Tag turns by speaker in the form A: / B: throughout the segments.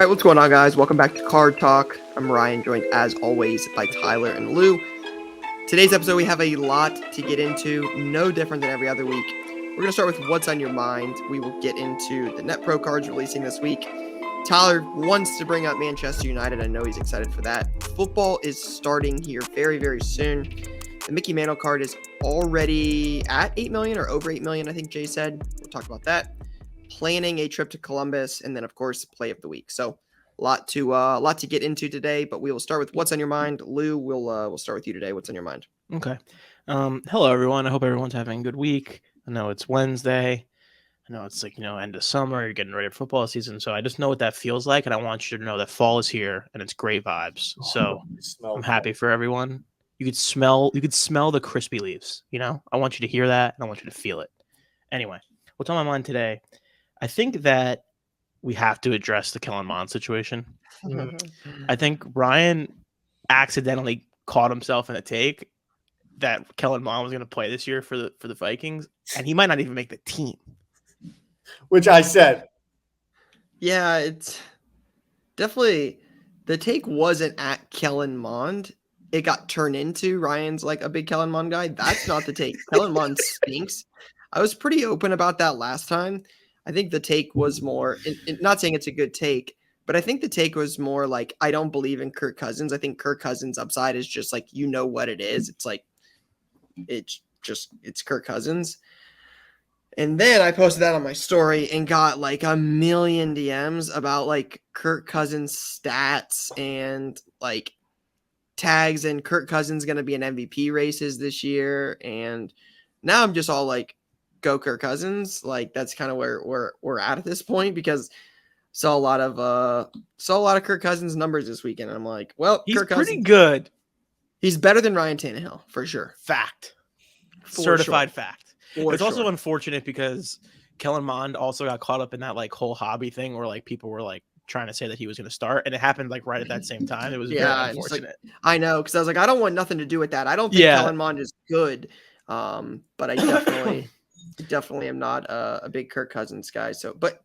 A: All right, what's going on, guys? Welcome back to Card Talk. I'm Ryan, joined as always by Tyler and Lou. Today's episode, we have a lot to get into, no different than every other week. We're going to start with what's on your mind. We will get into the NetPro cards releasing this week. Tyler wants to bring up Manchester United. I know he's excited for that. Football is starting here very, very soon. The Mickey Mantle card is already at 8 million or over 8 million, I think Jay said. We'll talk about that. Planning a trip to Columbus, and then, of course, play of the week. So a lot to get into today, but we will start with what's on your mind. Lou, we'll start with you today. What's on your mind?
B: Okay. Hello, everyone. I hope everyone's having a good week. I know it's Wednesday. I know it's end of summer. You're getting ready for football season. So I just know what that feels like, and I want you to know that fall is here, and it's great vibes. So I'm happy for everyone. You could smell the crispy leaves. I want you to hear that, and I want you to feel it. Anyway, what's on my mind today? I think that we have to address the Kellen Mond situation. I think Ryan accidentally caught himself in a take that Kellen Mond was going to play this year for the Vikings, and he might not even make the team.
C: Which I said.
A: Yeah, it's definitely the take wasn't at Kellen Mond. It got turned into Ryan's like a big Kellen Mond guy. That's not the take. Kellen Mond stinks. I was pretty open about that last time. I think the take was more, not saying it's a good take, but I think the take was more like, I don't believe in Kirk Cousins. I think Kirk Cousins' upside is just like, what it is. It's like, it's Kirk Cousins. And then I posted that on my story and got like a million DMs about like Kirk Cousins stats and like tags, and Kirk Cousins going to be in MVP races this year. And now I'm just all like, go Kirk Cousins. Like that's kind of where we're at this point, because saw a lot of Kirk Cousins numbers this weekend. And I'm like, well,
B: he's
A: Kirk Cousins,
B: pretty good.
A: He's better than Ryan Tannehill for sure.
B: Fact.
A: For
B: Certified
A: sure.
B: fact.
A: For
B: it's
A: sure.
B: also unfortunate because Kellen Mond also got caught up in that like whole hobby thing where like people were like trying to say that he was going to start, and it happened like right at that same time. It was very unfortunate.
A: Like, I know, because I was like, I don't want nothing to do with that. I don't think Kellen Mond is good, but I definitely am not a big Kirk Cousins guy. So, but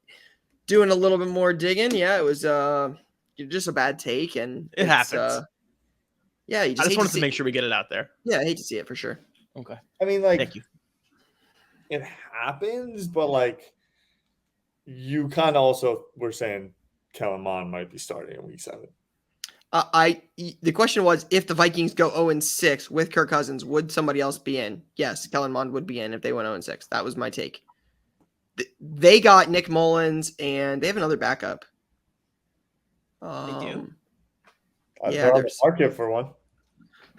A: doing a little bit more digging, it was just a bad take, and
B: it happens.
A: I
B: just wanted to make sure we get it out there.
A: Yeah, I hate to see it for sure.
B: Okay.
C: I mean, like,
B: thank you.
C: It happens, but like, you kind of also were saying Kellen Mond might be starting in week 7.
A: The question was, if the Vikings go 0-6 with Kirk Cousins, would somebody else be in? Yes, Kellen Mond would be in if they went 0-6. That was my take. They got Nick Mullins, and they have another backup.
B: They do.
C: There's market for one.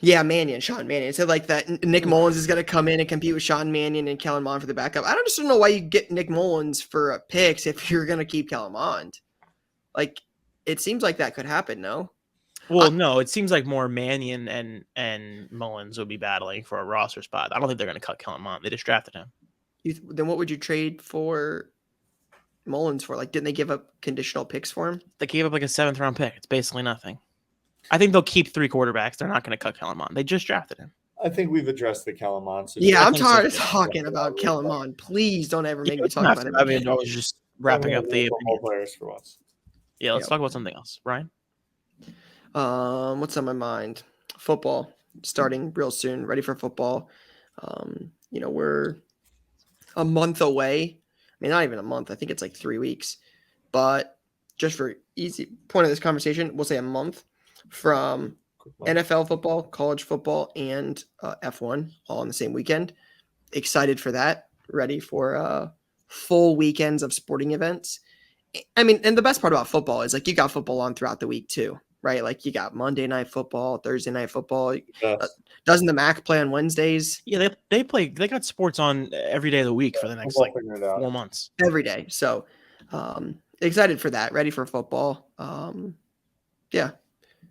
A: Yeah, Sean Mannion. It said like that Nick Mullins is going to come in and compete with Sean Mannion and Kellen Mond for the backup. I just don't know why you get Nick Mullins for picks if you're going to keep Kellen Mond. Like, it seems like that could happen, no?
B: Well, no, it seems like more Mannion and Mullins will be battling for a roster spot. I don't think they're going to cut Kellen Mond. They just drafted him.
A: Then what would you trade for Mullins for? Like, didn't they give up conditional picks for him?
B: They gave up like a 7th round pick. It's basically nothing. I think they'll keep 3 quarterbacks. They're not going to cut Kellen Mond. They just drafted him.
C: I think we've addressed the Kellen Mond situation.
A: Yeah, I'm tired of talking about Kellen Mond. Please don't ever make me talk about it.
B: I mean, I was just wrapping up the
C: players for once.
B: Yeah, let's talk about something else. Ryan?
A: What's on my mind? Football starting real soon. Ready for football. We're a month away. I mean, not even a month. I think it's like 3 weeks. But just for easy point of this conversation, we'll say a month from NFL football, college football, and F1 all on the same weekend. Excited for that. Ready for full weekends of sporting events. I mean, and the best part about football is like you got football on throughout the week too, right? Like you got Monday night football, Thursday night football.
C: Yes.
A: Doesn't the MAC play on Wednesdays?
B: Yeah, they got sports on every day of the week for the next 4 months.
A: Every day. So excited for that. Ready for football. Yeah.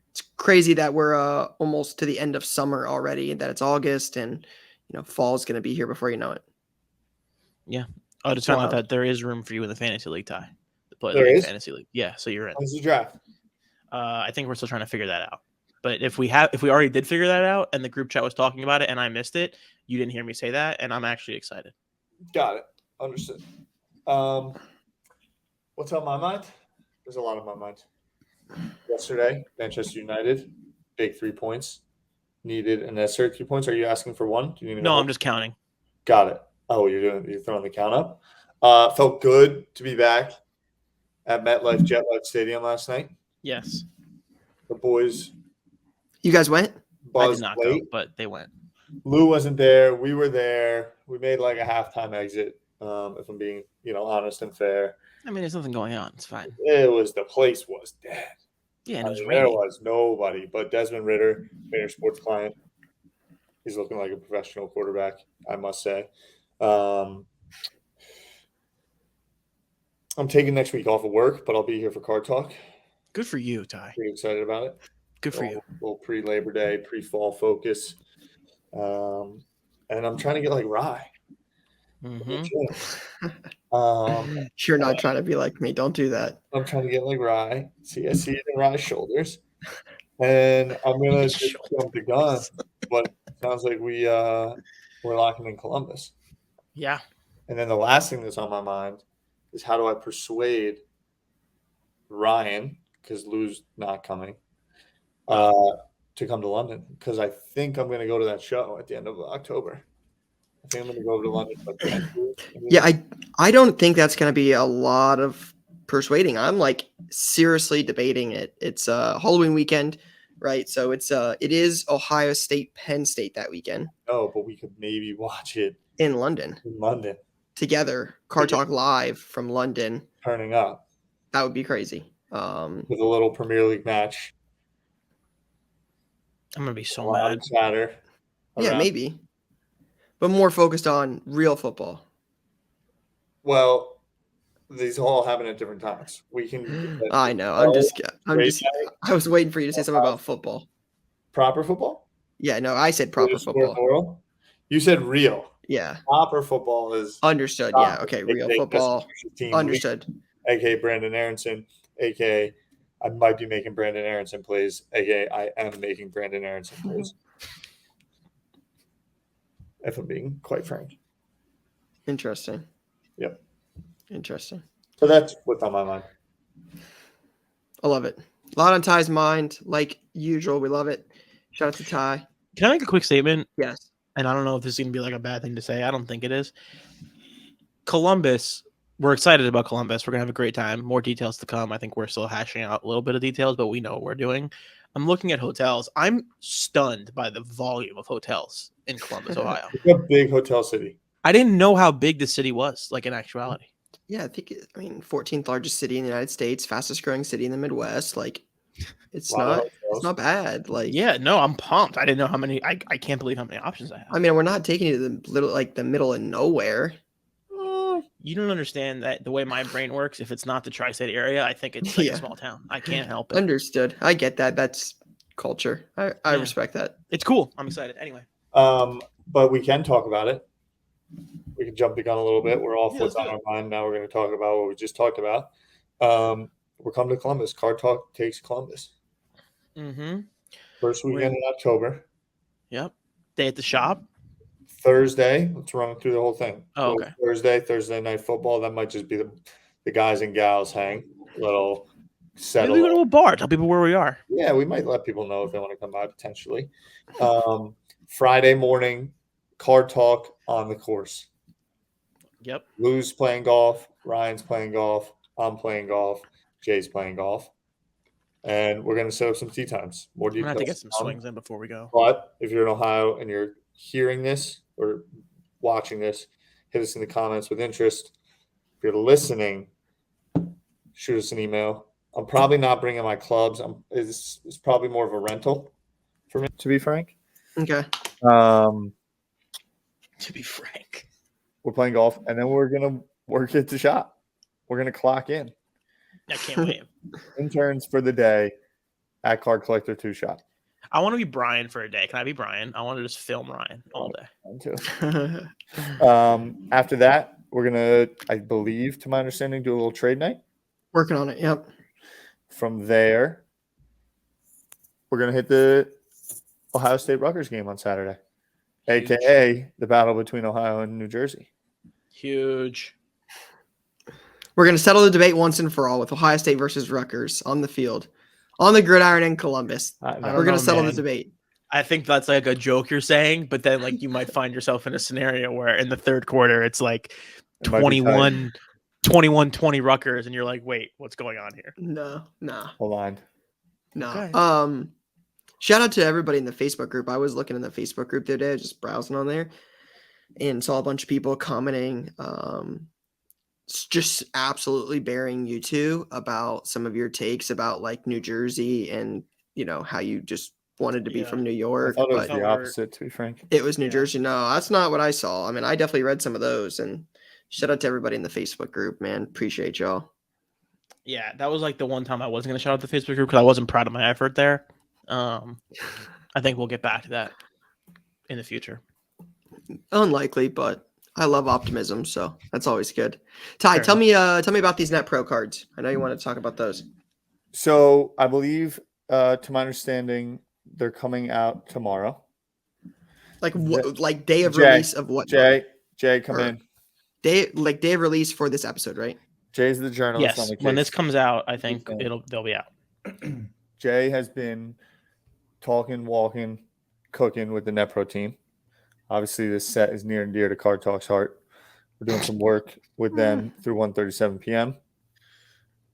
A: It's crazy that we're almost to the end of summer already, and that it's August, and fall's going to be here before you know it.
B: Yeah. I just found out that there is room for you in the fantasy league, Ty.
C: There is?
B: Fantasy league. Yeah, so you're in.
C: When's the draft?
B: I think we're still trying to figure that out. But if we already did figure that out and the group chat was talking about it and I missed it, you didn't hear me say that, and I'm actually excited.
C: Got it. Understood. What's on my mind? There's a lot on my mind. yesterday, Manchester United, big 3 points. Needed a necessary 3 points. Are you asking for one? Do you need
B: No,
C: one?
B: I'm just counting.
C: Got it. Oh, you're throwing the count up. Felt good to be back at MetLife Stadium last night.
B: Yes.
C: The boys
A: You guys went?
B: I did
C: buzzed
B: not
C: late.
B: go, but they went.
C: Lou wasn't there. We were there. We made like a halftime exit. If I'm being, honest and fair.
B: I mean, there's nothing going on. It's fine.
C: The place was dead.
B: Yeah, and it was
C: There
B: raining.
C: was nobody. But Desmond Ritter, Vayner Sports client, he's looking like a professional quarterback, I must say. I'm taking next week off of work, but I'll be here for Card Talk.
B: Good for you, Ty.
C: Pretty excited about it.
B: Good for you.
C: Little pre-Labor Day, pre-fall focus. And I'm trying to get like Rye.
B: Mm-hmm.
A: You're not trying to be like me. Don't do that.
C: I'm trying to get like Rye. I see it in Rye's shoulders. And I'm gonna
B: His
C: just jump the gun. But it sounds like we're locking in Columbus.
B: Yeah.
C: And then the last thing that's on my mind is how do I persuade Ryan, because Lou's not coming, to come to London? Because I think I'm going to go to that show at the end of October. I think I'm going to go over to London.
A: Yeah, I don't think that's going to be a lot of persuading. I'm like seriously debating it. It's Halloween weekend, right? So it is Ohio State, Penn State that weekend.
C: Oh, but we could maybe watch it
A: in London together. Card Talk live from London.
C: Turning up.
A: That would be crazy.
C: With a little Premier League match.
B: I'm gonna be so mad.
C: Chatter.
A: Yeah, maybe, but more focused on real football.
C: Well, these all happen at different times. We can.
A: I know. I was waiting for you to say something about football.
C: Proper football?
A: Yeah, no, I said proper football.
C: You said real.
A: Yeah.
C: Proper football is
A: understood. Yeah. Okay. Real football. Understood.
C: AKA Brandon Aronson. AKA I might be making Brandon Aronson plays. AKA I am making Brandon Aronson plays. If I'm being quite frank.
A: Interesting.
C: Yep.
A: Interesting.
C: So that's what's on my mind.
A: I love it. A lot on Ty's mind, like usual. We love it. Shout out to Ty.
B: Can I make a quick statement?
A: Yes.
B: And I don't know if this is going to be like a bad thing to say. I don't think it is. Columbus, we're excited about Columbus. We're going to have a great time. More details to come. I think we're still hashing out a little bit of details, but we know what we're doing. I'm looking at hotels. I'm stunned by the volume of hotels in Columbus, Ohio.
C: It's a big hotel city.
B: I didn't know how big the city was, like in actuality.
A: Yeah, I think 14th largest city in the United States, fastest growing city in the Midwest. Like, it's not bad. Like,
B: yeah, no, I'm pumped. I didn't know how many. I can't believe how many options I have.
A: I mean, we're not taking you to the middle of nowhere.
B: You don't understand that the way my brain works. If it's not the tri-state area, I think it's like a small town. I can't help it.
A: Understood. I get that. That's culture. I respect that.
B: It's cool. I'm excited. Anyway.
C: But we can talk about it. We can jump the gun a little bit. We're off what's on our mind. Now we're going to talk about what we just talked about. We're coming to Columbus. Card Talk takes Columbus.
B: Mm-hmm.
C: First weekend in October.
B: Yep. Day at the shop.
C: Thursday. Let's run through the whole thing.
B: Oh, okay.
C: Thursday night football. That might just be the guys and gals hang. Little settle.
B: Maybe we go to a bar. Tell people where we are.
C: Yeah, we might let people know if they want to come by potentially. Friday morning, Card Talk on the course.
B: Yep.
C: Lou's playing golf. Ryan's playing golf. I'm playing golf. Jay's playing golf. And we're going to set up some tee times. More details.
B: We're going to have to get some swings in before we go.
C: But if you're in Ohio and you're hearing this or watching this, hit us in the comments with interest. If you're listening, shoot us an email. I'm probably not bringing my clubs. It's probably more of a rental for me, to be frank.
A: Okay.
B: To be frank.
C: We're playing golf, and then we're going to work at the shop. We're going to clock in.
B: I can't wait.
C: Interns for the day at Card Collector 2 shop.
B: I want to be Brian for a day. Can I be Brian? I want to just film Ryan all day.
C: After that, we're going to, I believe, to my understanding, do a little trade night.
A: Working on it, yep.
C: From there, we're going to hit the Ohio State Rutgers game on Saturday, a.k.a. the battle between Ohio and New Jersey.
B: Huge.
A: We're going to settle the debate once and for all with Ohio State versus Rutgers on the field On the gridiron in Columbus.
B: I don't
A: We're gonna
B: know,
A: settle
B: man.
A: the debate.
B: I think that's like a joke you're saying, but then like you might find yourself in a scenario where in the third quarter it's like
C: It might be tight.
B: 21-20 Rutgers, and you're like, wait, what's going on here?
A: No.
C: Aligned.
A: No.
B: Okay.
A: Shout out to everybody in the Facebook group. I was looking in the Facebook group the other day, just browsing on there, and saw a bunch of people commenting, just absolutely bearing you two about some of your takes about like New Jersey and how you just wanted to be
B: Yeah.
A: from New
C: I
A: York,
C: thought it was
A: but
C: the opposite, to be frank.
A: it was New
B: Yeah.
A: Jersey. No, that's not what I saw. I mean, I definitely read some of those, and shout out to everybody in the Facebook group, man. Appreciate y'all.
B: Yeah, that was like the one time I wasn't going to shout out the Facebook group because I wasn't proud of my effort there. I think we'll get back to that in the future.
A: Unlikely, but I love optimism, so that's always good. Ty,
B: Fair
A: tell me about these NetPro cards. I know you want to talk about those.
C: So I believe, to my understanding, they're coming out tomorrow.
A: Like what? Like day of
C: Jay,
A: release of what?
C: Jay, come
A: Or-
C: in.
A: Day of release for this episode, right?
C: Jay's the journalist on
B: Yes,
C: the case.
B: when this comes out, I think
C: Okay.
B: they'll be out.
C: Jay has been talking, walking, cooking with the NetPro team. Obviously, this set is near and dear to Card Talk's heart. We're doing some work with them through 1:37 p.m.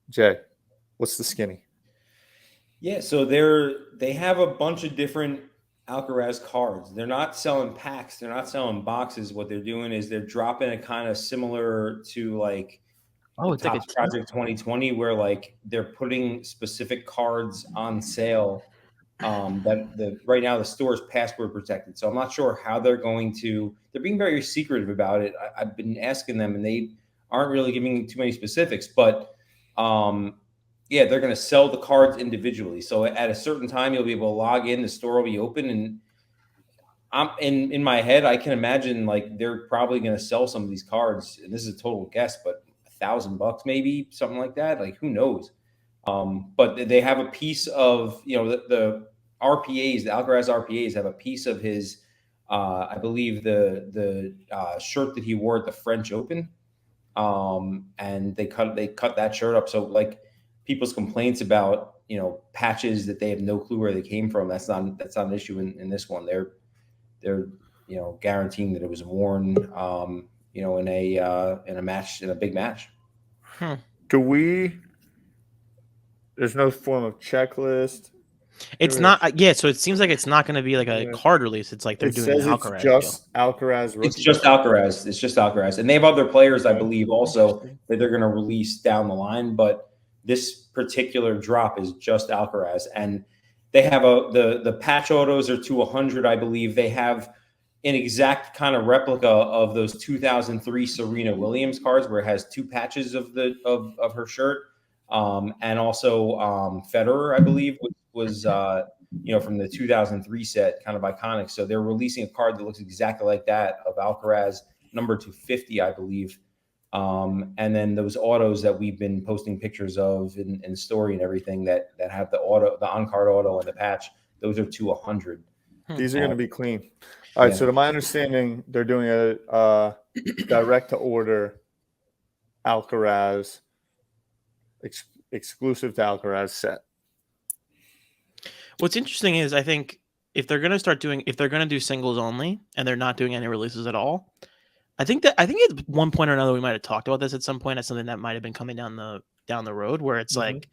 C: Jay, what's the skinny?
D: Yeah, so they have a bunch of different Alcaraz cards. They're not selling packs. They're not selling boxes. What they're doing is they're dropping it kind of similar to like
B: It's like
D: Topps Project 2020, where like they're putting specific cards on sale. That right now the store is password protected, so I'm not sure how they're going to. They're being very secretive about it. I've been asking them, and they aren't really giving too many specifics. But yeah, they're going to sell the cards individually. So at a certain time, you'll be able to log in. The store will be open, and I'm in my head. I can imagine like they're probably going to sell some of these cards, and this is a total guess, but $1,000 maybe, something like that. Like who knows? But they have a piece of the RPAs, the Alcaraz RPAs have a piece of his, I believe the shirt that he wore at the French Open, and they cut that shirt up. So like people's complaints about patches that they have no clue where they came from, that's not an issue in this one. They're guaranteeing that it was worn in a match, in a big match.
C: There's no form of checklist.
B: It's not. So it seems like it's not going to be like a card release. It's like they're doing an Alcaraz.
C: It's just Alcaraz.
D: It's just Alcaraz. It's just Alcaraz, and they have other players, I believe, also that they're going to release down the line. But this particular drop is just Alcaraz, and they have the patch autos are to 100, I believe. They have an exact kind of replica of those 2003 Serena Williams cards, where it has two patches of her shirt, and also Federer, I believe, was from the 2003 set, kind of iconic. So they're releasing a card that looks exactly like that of Alcaraz, number 250, I believe. And then those autos that we've been posting pictures of in story and everything that have the on-card auto and the patch, those are to 100.
C: These are going to be clean. All right. So to my understanding, they're doing a direct-to-order Alcaraz, exclusive to Alcaraz set.
B: What's interesting is I think if they're going to do singles only and they're not doing any releases at all, I think at one point or another we might have talked about this at some point as something that might have been coming down the road, where it's like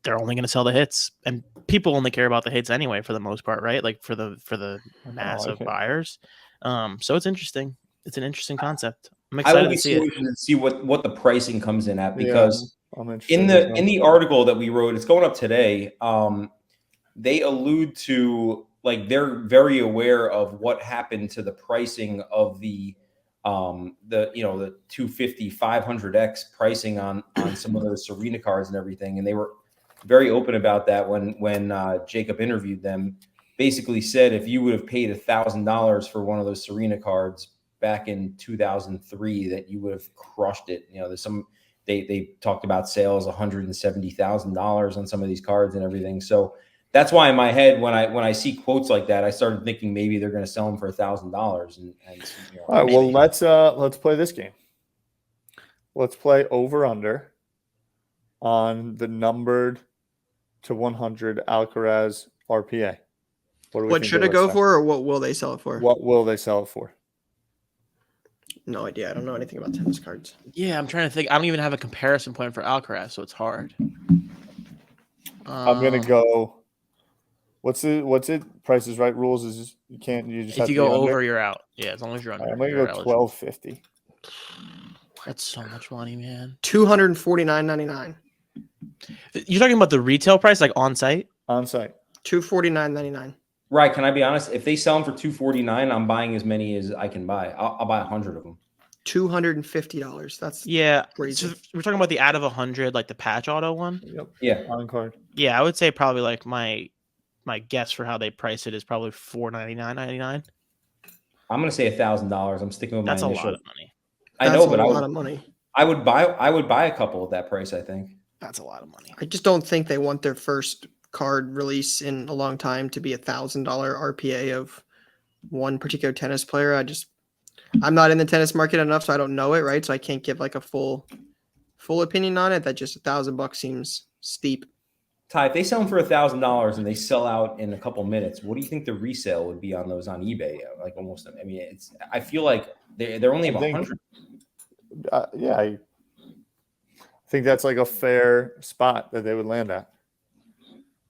B: they're only going to sell the hits, and people only care about the hits anyway for the most part, right? Like for the mass of buyers. So it's interesting. It's an interesting concept. I'm excited to see it.
D: To see what the pricing comes in at, because
C: in
D: the article that we wrote, it's going up today. They allude to like they're very aware of what happened to the pricing of the 250 500x pricing on some of those Serena cards and everything, and they were very open about that when Jacob interviewed them. Basically said if you would have paid $1,000 for one of those Serena cards back in 2003, that you would have crushed it. There's some they talked about sales $170,000 on some of these cards and everything. So that's why in my head, when I see quotes like that, I started thinking maybe they're going to sell them for $1,000. And
C: all right, well, let's play this game. Let's play over under on the numbered to 100 Alcaraz RPA. What do we
A: What
C: think
A: should
C: they
A: it go
C: list at?
A: for, or what will they sell it for?
C: What will they sell it for?
A: No idea. I don't know anything about tennis cards.
B: Yeah, I'm trying to think. I don't even have a comparison point for Alcaraz, so it's hard.
C: I'm gonna go. What's it? Price is Right rules is you can't. You just
B: If
C: have
B: you
C: to be
B: go
C: under.
B: over, you're out. Yeah, as long as you're under.
C: I'm gonna
B: you're
C: go
B: eligible.
C: $12.50.
B: That's so much money, man.
A: $249.99.
B: You're talking about the retail price, like on site?
C: On site.
A: $249.99.
D: Right? Can I be honest? If they sell them for $249, I'm buying as many as I can buy. I'll buy 100 of them.
A: $250. That's
B: Yeah.
A: crazy.
B: So we're talking about the out of 100, like the patch auto one.
C: Yep.
D: Yeah.
C: On card.
B: Yeah, I would say probably like my guess for how they price it is probably $499.99.
D: I'm gonna say $1,000. I'm sticking with my
B: That's a
D: initial.
B: lot of money.
D: I
A: That's
D: know,
A: a
D: but
A: lot of money.
D: I would buy a couple at that price. I think.
B: That's a lot of money.
A: I just don't think they want their first card release in a long time to be $1,000 RPA of one particular tennis player. I'm not in the tennis market enough, so I don't know it, right? So I can't give like a full opinion on it. That just $1,000 seems steep.
D: Ty, if they sell them for $1,000 and they sell out in a couple minutes, what do you think the resale would be on those on eBay? Like almost. I mean, I feel like they're only about 100.
C: Yeah, I think that's like a fair spot that they would land at.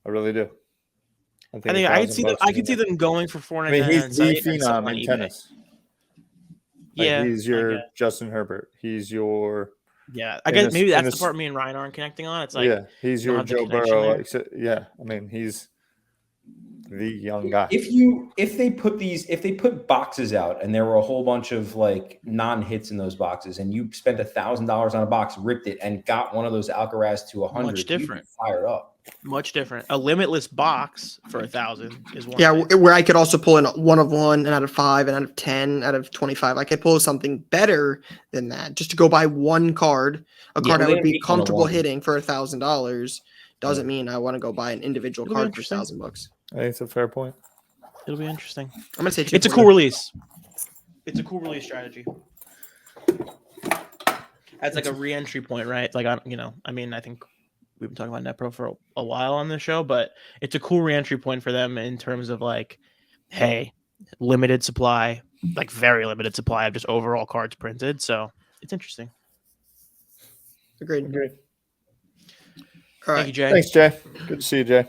C: I really do.
B: I think I could see them going for
C: I mean,
B: $499.
C: he's the phenom in tennis. Like,
B: Yeah,
C: he's your Justin Herbert. He's your
B: I guess maybe that's
C: in
B: the
C: a-
B: part me and Ryan aren't connecting on. It's like
C: yeah. He's
B: you don't
C: your
B: have the
C: Joe
B: connection
C: Burrow.
B: there.
C: Except, yeah, I mean he's the young guy.
D: If they put boxes out and there were a whole bunch of like non-hits in those boxes and you spent $1,000 on a box, ripped it, and got one of those Alcaraz to 100,
B: Much different.
D: you'd be fired up.
B: much different. A limitless box for $1,000 is one.
A: Yeah,
B: thing.
A: where I could also pull in 1 of 1, and out of 5, and out of 10, out of 25. I could pull something better than that just to go buy one card, a card I
D: they
A: would be
D: make 1 of
A: comfortable
D: 1.
A: hitting for $1,000. Doesn't mean I want to go buy an individual
B: It'll be
A: card for
B: interesting.
A: $1,000.
C: I think it's a fair point.
B: It'll be interesting.
A: I'm gonna say
B: It's a
A: 240.
B: cool release. It's a cool release strategy. That's like a re-entry point, right? It's like I think we've been talking about NetPro for a while on this show, but it's a cool re-entry point for them in terms of like, hey, limited supply, like very limited supply of just overall cards printed. So it's interesting.
A: Agreed.
C: Agreed.
A: All
B: Thank
A: right.
B: you, Jay.
C: Thanks, Jay. Good to see you, Jay.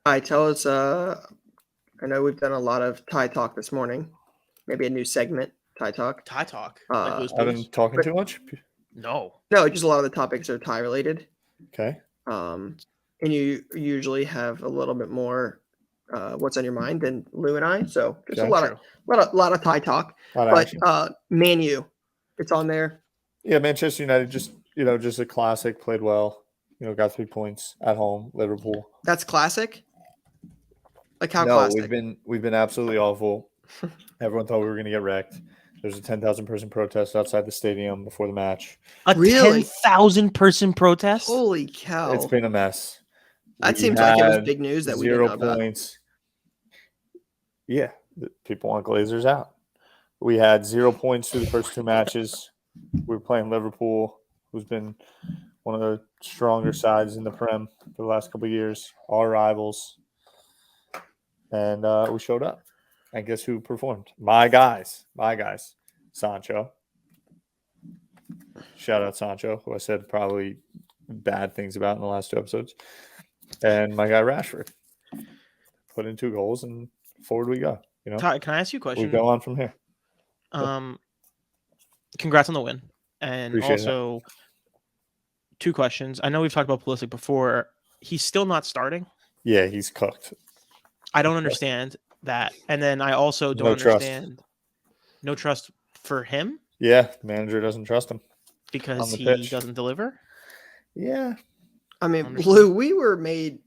A: All right, tell us. I know we've done a lot of Thai talk this morning. Maybe a new segment, Thai talk.
B: Thai talk.
A: Uh,
B: Blues
C: I've been
B: Blues.
C: talking too much.
B: No.
A: No, just a lot of the topics are Thai related.
C: Okay.
A: And you usually have a little bit more what's on your mind than Lou and I. So just
C: Okay.
A: a lot of Thai talk.
C: Lot of
A: But
C: action.
A: Man U, it's on there.
C: Yeah, Manchester United just a classic. Played well. Got 3 points at home. Liverpool.
A: That's classic. Like how
C: No,
A: classic?
C: we've been absolutely awful. Everyone thought we were going to get wrecked. There's a 10,000 person protest outside the stadium before the match.
B: A
A: Really?
B: 10,000 person protest?
A: Holy cow!
C: It's been a mess.
A: That
C: We
A: seems like it was
C: had
A: big news that we didn't
C: 0
A: know about.
C: points. Yeah, people want Glazers out. We had 0 points through the first 2 matches. We were playing Liverpool, who's been one of the stronger sides in the Prem for the last couple of years. Our rivals. And we showed up. And guess who performed? My guys. Sancho. Shout out Sancho, who I said probably bad things about in the last 2 episodes. And my guy Rashford. Put in 2 goals and forward we go.
B: Ty, can I ask you a question?
C: We go on from here.
B: Congrats on the win. And
C: Appreciate
B: also 2 questions. I know we've talked about Pulisic before. He's still not starting.
C: Yeah, he's cooked.
B: I don't understand that. And then I also don't
C: No trust.
B: understand. No trust for him
C: Yeah, the manager doesn't trust him.
B: because
C: On the
B: he
C: pitch.
B: doesn't deliver.
C: Yeah.
A: I mean,
B: Understood.
A: Lou, we were made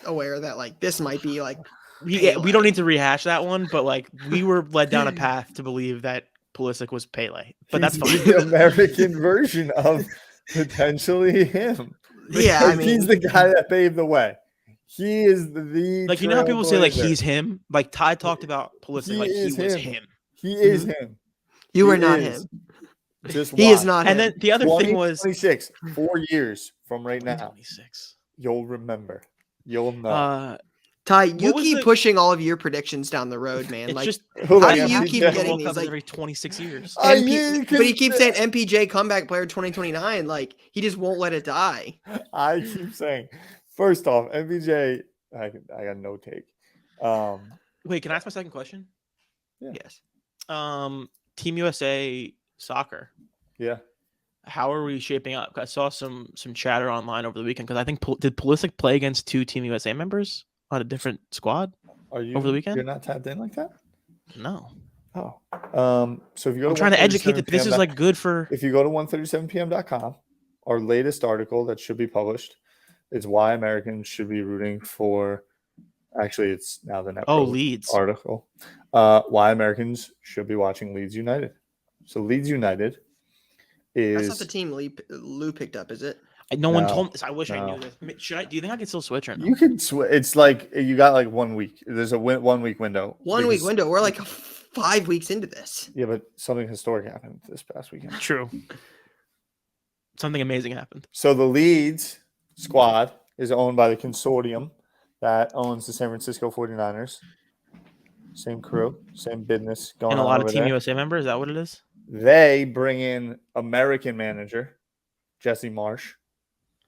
A: aware that like this might be like
B: We don't need to rehash that one, but like we were led down a path to believe that Pulisic was Pele. But that's
C: He's
B: fine.
C: the American version of potentially him.
A: Yeah, I
C: Like, he's
A: mean-
C: the guy that paved the way. He is the
B: Like, you know how people say like
C: trailblazer.
B: he's him? Like Ty talked about Pulisic
C: He
B: like he
C: is
B: was
C: him.
B: him.
C: He is him.
A: you
C: He
A: are not
C: is.
A: him.
C: Just
A: He is
C: watch.
A: not.
B: And
A: him.
B: then the other thing was
C: 26, 4 years from right now,
B: 26.
C: you'll remember. You'll know.
A: Ty, you
B: what was
A: keep
B: the-
A: pushing all of your predictions down the road, man.
B: It's
A: Like,
B: just
C: Who,
A: how
C: like
A: do you
C: MPJ?
A: keep
B: the
A: getting
B: World
A: these?
B: Cup is
A: Like,
B: every 26 years.
A: but he keeps saying MPJ comeback player 2029. Like, he just won't let it die.
C: I keep saying, first off, MPJ, I got no take.
B: Wait, can I ask my second question?
C: Yeah.
A: Yes.
B: Team USA soccer.
C: Yeah.
B: How are we shaping up? I saw some chatter online over the weekend because I think did Pulisic play against 2 Team USA members on a different squad
C: Are you
B: over the weekend?
C: You're not tapped in like that?
B: No.
C: Oh. So if you go
B: I'm
C: to
B: trying to educate that
C: 1:37
B: this is
C: p.m.
B: like good for.
C: If you go to 137pm.com, our latest article that should be published is why Americans should be rooting for. Actually, it's now the NetPro
B: Leeds.
C: article. Why Americans should be watching Leeds United. So Leeds United
A: That's not the
C: is
A: team Lou picked up, is it?
B: No one
C: No,
B: told me this. I wish I
C: no.
B: knew this. Should I? Do you think I can still switch or no?
C: you can switch. It's like you got like 1 week. There's a 1 week window.
A: 1 week
C: because-
A: window. We're like 5 weeks into this.
C: Yeah, but something historic happened this past weekend.
B: True. Something amazing happened.
C: So the Leeds squad is owned by the consortium that owns the San Francisco 49ers. Same crew, same business going
B: And a
C: on
B: lot
C: over
B: of Team
C: there.
B: USA members. Is that what it is?
C: They bring in American manager Jesse Marsh,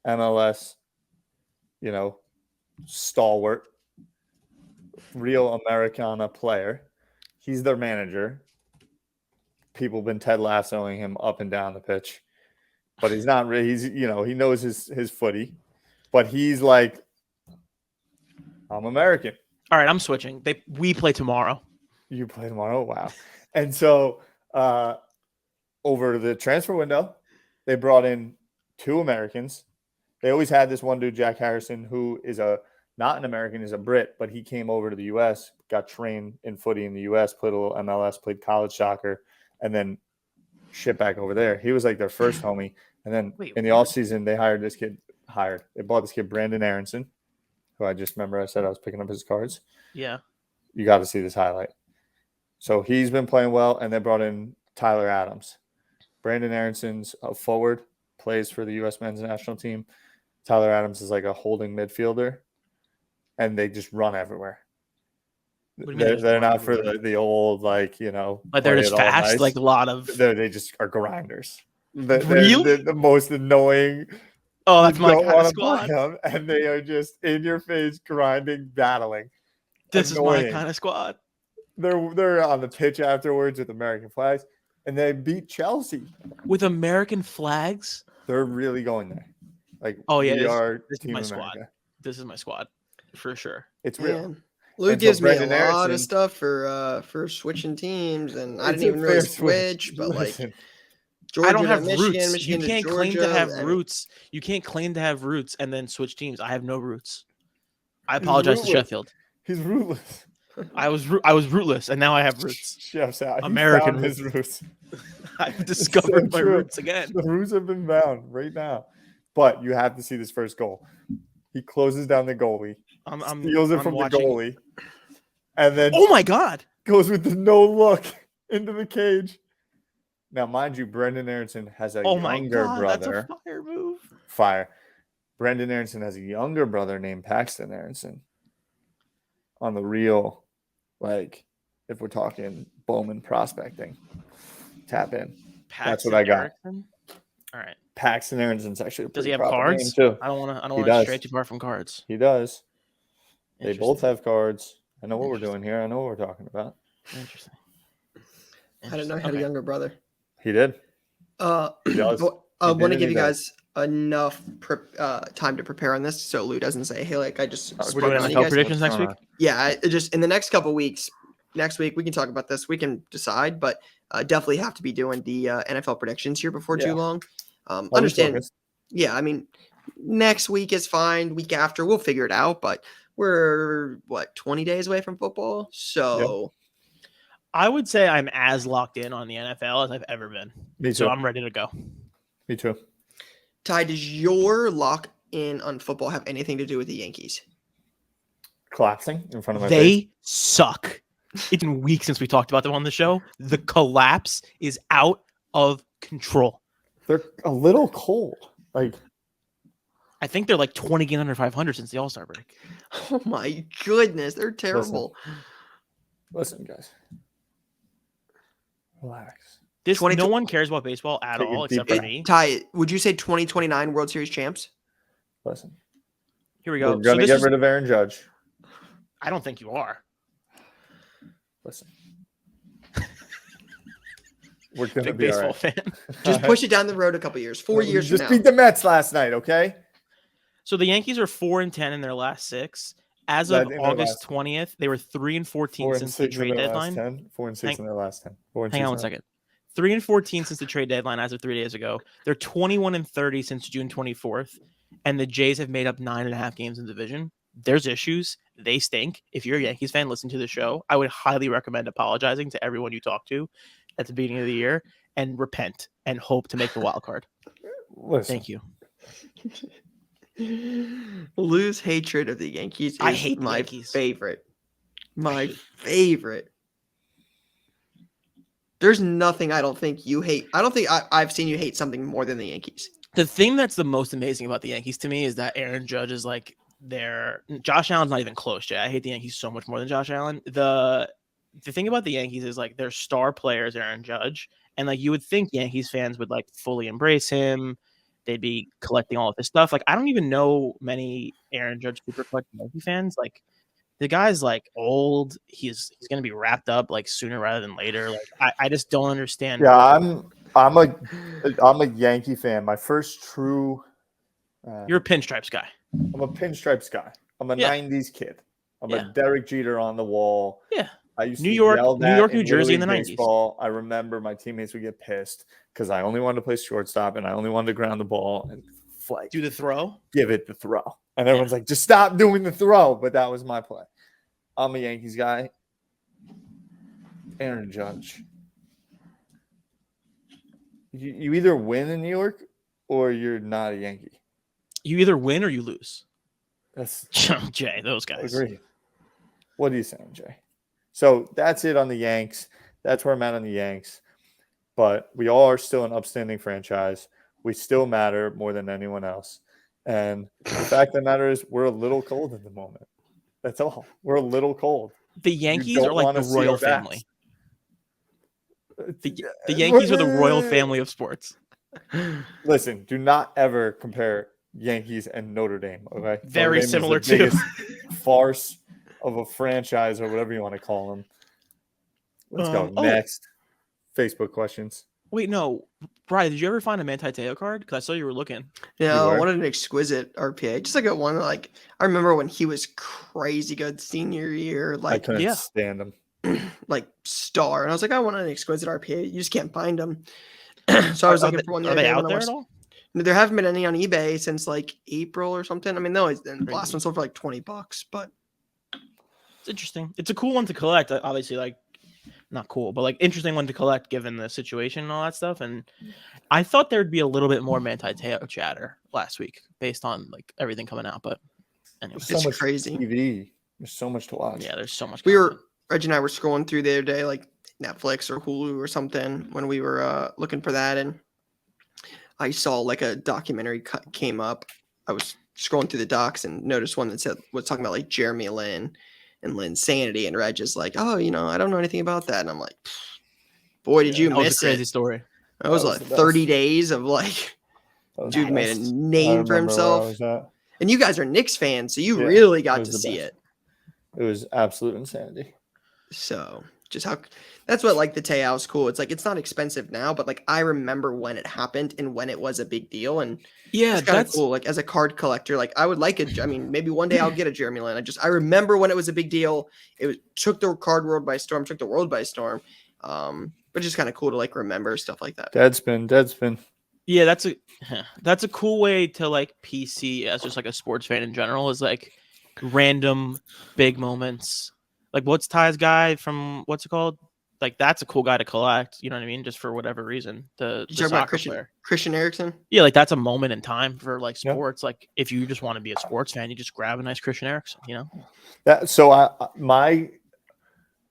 C: MLS, stalwart, real Americana player. He's their manager. People have been Ted Lassoing him up and down the pitch, but he's not really. He's he knows his footy, but he's like, I'm American.
B: All right, I'm switching. We play tomorrow.
C: You play tomorrow? Wow. And so over the transfer window, they brought in 2 Americans. They always had this one dude, Jack Harrison, who is not an American, is a Brit, but he came over to the U.S., got trained in footy in the U.S., played a little MLS, played college soccer, and then shipped back over there. He was like their first homie. And then in the offseason, they hired this kid. They bought this kid, Brandon Aronson, who I just remember I said I was picking up his cards.
B: Yeah.
C: You got to see this highlight. So he's been playing well, and they brought in Tyler Adams. Brandon Aronson's a forward, plays for the U.S. men's national team. Tyler Adams is like a holding midfielder, and they just run everywhere.
B: What do you mean
C: They're not for the old, like
B: they're
C: play
B: just
C: it all
B: fast,
C: nice.
B: like a lot of.
C: They just are grinders.
B: Really?
C: They're the most annoying.
B: Oh, that's
C: You
B: my
C: don't
B: kind of
C: wanna play
B: squad.
C: them, and they are just in your face, grinding, battling.
B: This is my
C: Annoying.
B: kind of squad.
C: They're on the pitch afterwards with American flags, and they beat Chelsea.
B: With American flags.
C: They're really going there. Like,
B: Oh, yeah,
C: we are
B: this is
C: Team
B: my
C: America.
B: squad. This is my squad for sure.
C: It's real.
A: Man. Lou
C: And so
A: gives me a
C: Brandon
A: lot
C: Aronson-
A: of stuff for switching teams, and I
C: It's
A: didn't
C: a
A: even really
C: fair
A: switch, but like
C: Listen,
A: Georgia
B: I don't
A: to
B: have
A: Michigan,
B: roots.
A: Michigan
B: You
A: to
B: can't
A: Georgia.
B: claim to have
A: I mean,
B: roots. You can't claim to have roots and then switch teams. I have no roots. I apologize to
C: rootless.
B: Sheffield.
C: he's rootless.
B: I was rootless, and now I have roots.
C: Chef's out. He
B: American
C: found his roots.
B: I've discovered my
C: true.
B: roots again.
C: The roots have been found right now. But you have to see this first goal. He closes down the goalie, steals it
B: I'm
C: from
B: watching.
C: the goalie, and then
B: Oh my god!
C: goes with the no look into the cage. Now, mind you, Brendan Aronson has a
B: Oh my
C: younger
B: god!
C: brother.
B: That's a fire move.
C: Fire. Brendan Aronson has a younger brother named Paxton Aronson. On the real, like, if we're talking Bowman prospecting, tap in. That's what I got.
B: Erickson? All right.
C: Paxton Aronson's actually a
B: Does he
C: pretty
B: have
C: proper
B: cards?
C: name, too.
B: I don't want
C: He
B: to
C: does.
B: stray too far from cards.
C: He does. They both
B: Interesting.
C: have cards. I know what we're doing here. I know what we're talking about.
B: Interesting.
A: I didn't know he had a
B: Okay.
A: younger brother.
C: He did.
A: He
C: does.
A: I
C: He
A: want
C: did
A: to
C: and
A: give
C: he
A: you
C: does.
A: guys enough time to prepare on this, so Lou doesn't say, "Hey, like I just
C: We're
A: sprung
B: We're
A: it
B: doing
A: on you
B: NFL
A: guys."
B: predictions next week.
A: Yeah, just in the next couple weeks. Next week we can talk about this. We can decide, but definitely have to be doing the NFL predictions here before
C: Yeah.
A: too long.
C: Always
A: Understand?
C: focused.
A: Yeah, I mean, next week is fine. Week after we'll figure it out, but we're 20 days away from football, so.
B: I would say I'm as locked in on the NFL as I've ever been.
C: Me too.
B: So I'm ready to go.
C: Me too.
A: Ty, does your lock in on football have anything to do with the Yankees?
C: Collapsing in front of my face.
B: They suck. It's been weeks since we talked about them on the show. The collapse is out of control.
C: They're a little cold. Like,
B: I think they're like 20 games under 500 since the All-Star break.
A: Oh my goodness, they're terrible.
C: listen, guys. Relax.
B: No one cares about baseball at
C: Take a
B: all
C: deep
B: except for
C: breath.
B: me.
A: Ty, would you say 2029 World Series champs?
C: Listen.
B: Here we go.
C: We're gonna get rid of Aaron Judge.
B: I don't think you are.
C: Listen. We're gonna
B: Big
C: be
B: baseball
C: all right.
B: fan.
A: Just push it down the road a couple years. 4 years from
C: Just
A: now.
C: beat the Mets last night, okay?
B: So the Yankees are 4-10 in their last 6. As
C: Yeah,
B: of
C: in their
B: August
C: last-
B: 20th, they were 3-14 since the trade deadline.
C: 4-6 in their last 10.
B: Hang on one second. 3-14 since the trade deadline as of 3 days ago. They're 21-30 since June 24th, and the Jays have made up 9.5 games in the division. There's issues. They stink. If you're a Yankees fan, listen to the show. I would highly recommend apologizing to everyone you talk to at the beginning of the year and repent and hope to make the wild card.
C: Listen.
B: Thank you.
A: Lou's hatred of the Yankees is
B: I hate the
A: my
B: Yankees.
A: favorite. My favorite. There's nothing I don't think you hate. I don't think I've seen you hate something more than the Yankees.
B: The thing that's the most amazing about the Yankees to me is that Aaron Judge is like Josh Allen's not even close, Jay. I hate the Yankees so much more than Josh Allen. The thing about the Yankees is like their star player is Aaron Judge, and like you would think Yankees fans would like fully embrace him. They'd be collecting all of his stuff. Like I don't even know many Aaron Judge super collecting Yankee fans. Like the guy's like old. He's gonna be wrapped up like sooner rather than later. Like I just don't understand.
C: Yeah, I'm a Yankee fan. My first true.
B: You're a pinstripes guy.
C: I'm a pinstripes guy. I'm a
B: Yeah.
C: 90s kid. I'm
B: Yeah.
C: a Derek Jeter on the wall.
B: Yeah.
C: I used
B: New
C: to
B: York,
C: yell
B: New
C: that
B: York, New
C: Little
B: Jersey in the
C: League
B: 90s.
C: baseball. I remember my teammates would get pissed because I only wanted to play shortstop and I only wanted to ground the ball and like
B: Do the throw.
C: give it the throw. And everyone's like, just stop doing the throw. But that was my play. I'm a Yankees guy. Aaron Judge. You either win in New York or you're not a Yankee.
B: You either win or you lose.
C: That's
B: Jay, those guys.
C: agree. What are you saying, Jay? So that's it on the Yanks. That's where I'm at on the Yanks. But we all are still an upstanding franchise. We still matter more than anyone else. And the fact of the matter is we're a little cold at the moment. That's all. We're a little cold.
B: The Yankees
C: don't
B: are like
C: wanna
B: the
C: see
B: royal
C: our backs.
B: family. The Yankees are the royal family of sports.
C: Listen, do not ever compare Yankees and Notre Dame. Okay,
B: Very
C: Notre Dame is
B: similar
C: the
B: too.
C: biggest farce of a franchise or whatever you want to call them. Let's go next. Facebook questions.
B: Wait, no, Brian, did you ever find a Manti Te'o card? Because I saw you were looking.
A: Yeah,
C: You were?
A: what an exquisite RPA. Just like a one, like I remember when he was crazy good senior year,
C: I
A: like
C: couldn't stand him.
A: like star, and I was like, I want an exquisite RPA. You just can't find them. So I was looking for one. The
B: Are
A: other
B: they
A: day
B: out
A: when I
B: there
A: was-
B: at all?
A: There haven't been any on eBay since like April or something. I mean, no, the last
B: Crazy.
A: one sold for like $20, but
B: It's interesting. It's a cool one to collect. Obviously, like not cool, but like interesting one to collect given the situation and all that stuff. And I thought there'd be a little bit more Manti Te'o chatter last week based on like everything coming out. But anyway,
C: There's so
A: It's
C: much
A: crazy.
C: TV. There's so much to watch.
B: yeah, there's so much.
A: we were
B: content.
A: Reggie and I were scrolling through the other day, like Netflix or Hulu or something, when we were looking for that, and I saw like a documentary came up. I was scrolling through the docs and noticed one that was talking about like Jeremy Lin and Lin's sanity, and Reg is like, oh, I don't know anything about that, and I'm like, boy, did you
B: That was a
A: miss
B: crazy
A: it?
B: story.
A: That was
C: That was
A: like
C: the
A: 30
C: best.
A: days of like,
C: That was
A: dude
C: the
A: made a
C: best. I
A: name for
C: remember where I
A: himself,
C: was at.
A: and you guys are Knicks fans, so you
C: Yeah,
A: really
C: it
A: got
C: was
A: to
C: the
A: see
C: best.
A: it.
C: It was absolute insanity.
A: So just how that's what like the Te'o is cool. It's like it's not expensive now, but like I remember when it happened and when it was a big deal, and
B: Yeah,
A: it's kind of cool. Like as a card collector, like I would like it. I mean, maybe one day I'll get a Jeremy Lin. I remember when it was a big deal. Took the card world by storm. Took the world by storm. But just kind of cool to like remember stuff like that.
C: Deadspin.
B: Yeah, that's a cool way to like PC as just like a sports fan in general is like random big moments. Like what's Ty's guy from what's it called? Like that's a cool guy to collect. You know what I mean? Just for whatever reason. The
A: You talking about
B: soccer player.
A: Christian Eriksen?
B: Yeah, like that's a moment in time for like
C: Yeah.
B: sports. Like if you just want to be a sports fan, you just grab a nice Christian Eriksen.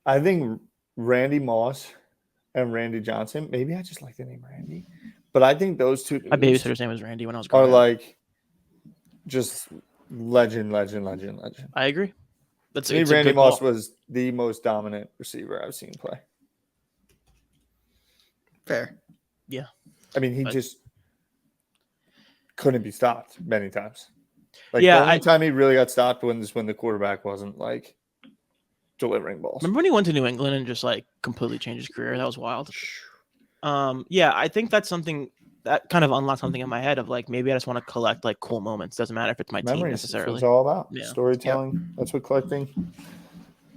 C: I think Randy Moss and Randy Johnson. Maybe I just like the name Randy. But I think those two
B: My
C: dudes
B: babysitter's name was Randy when I was
C: are
B: growing up.
C: like just legend.
B: I agree. That's
C: To me,
B: it's a
C: Randy
B: good
C: Moss
B: call.
C: was the most dominant receiver I've seen play.
A: Fair.
B: Yeah.
C: I mean, he
B: But-
C: just couldn't be stopped many times. Like
B: Yeah,
C: the only time he really got stopped was when the quarterback wasn't like delivering balls.
B: Remember when he went to New England and just like completely changed his career? That was wild. Yeah, I think that's something that kind of unlocked something in my head of like maybe I just want to collect like cool moments. Doesn't matter if it's my team
C: Memories. That's what
B: necessarily.
C: it's all about.
B: Yeah.
C: Storytelling. That's what collecting.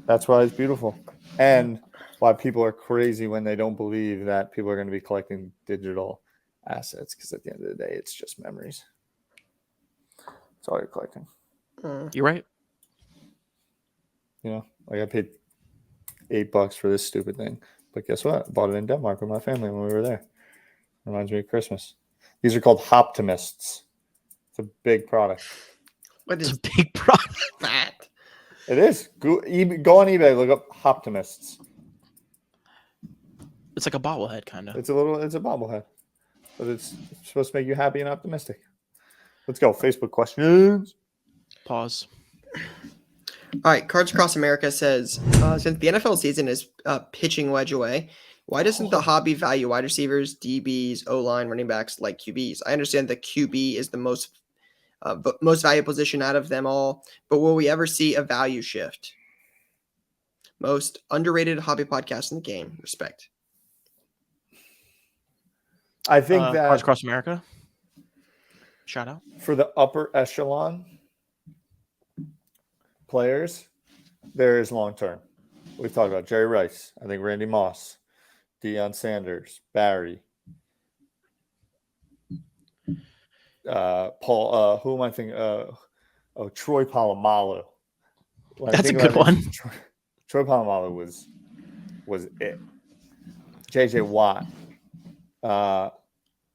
C: That's why it's beautiful. And why people are crazy when they don't believe that people are going to be collecting digital assets. Because at the end of the day, it's just memories. That's all you're collecting.
B: You're right.
C: You know, like I paid $8 for this stupid thing. But guess what? I bought it in Denmark with my family when we were there. Reminds me of Christmas. These are called Hoptimists. It's a big product.
A: What
B: It's
A: is
B: a big product.
A: that?
C: It is. Go on eBay, look up Hoptimists.
B: It's like a bobblehead kind of.
C: It's a bobblehead. But it's supposed to make you happy and optimistic. Let's go. Facebook questions.
B: Pause.
A: All right, Cards Across America says, since the NFL season is pitching wedge away, why doesn't the hobby value wide receivers, DBs, O-line, running backs like QBs? I understand that QB is the most valuable position out of them all, but will we ever see a value shift? Most underrated hobby podcast in the game. Respect.
C: I think
B: Cards
C: that
B: Across America. Shout out.
C: for the upper echelon players, there is long term. We've talked about Jerry Rice. I think Randy Moss, Deion Sanders, Barry, Paul. Who am I thinking? Troy Polamalu.
B: That's a good one.
C: Troy Polamalu was it. JJ Watt.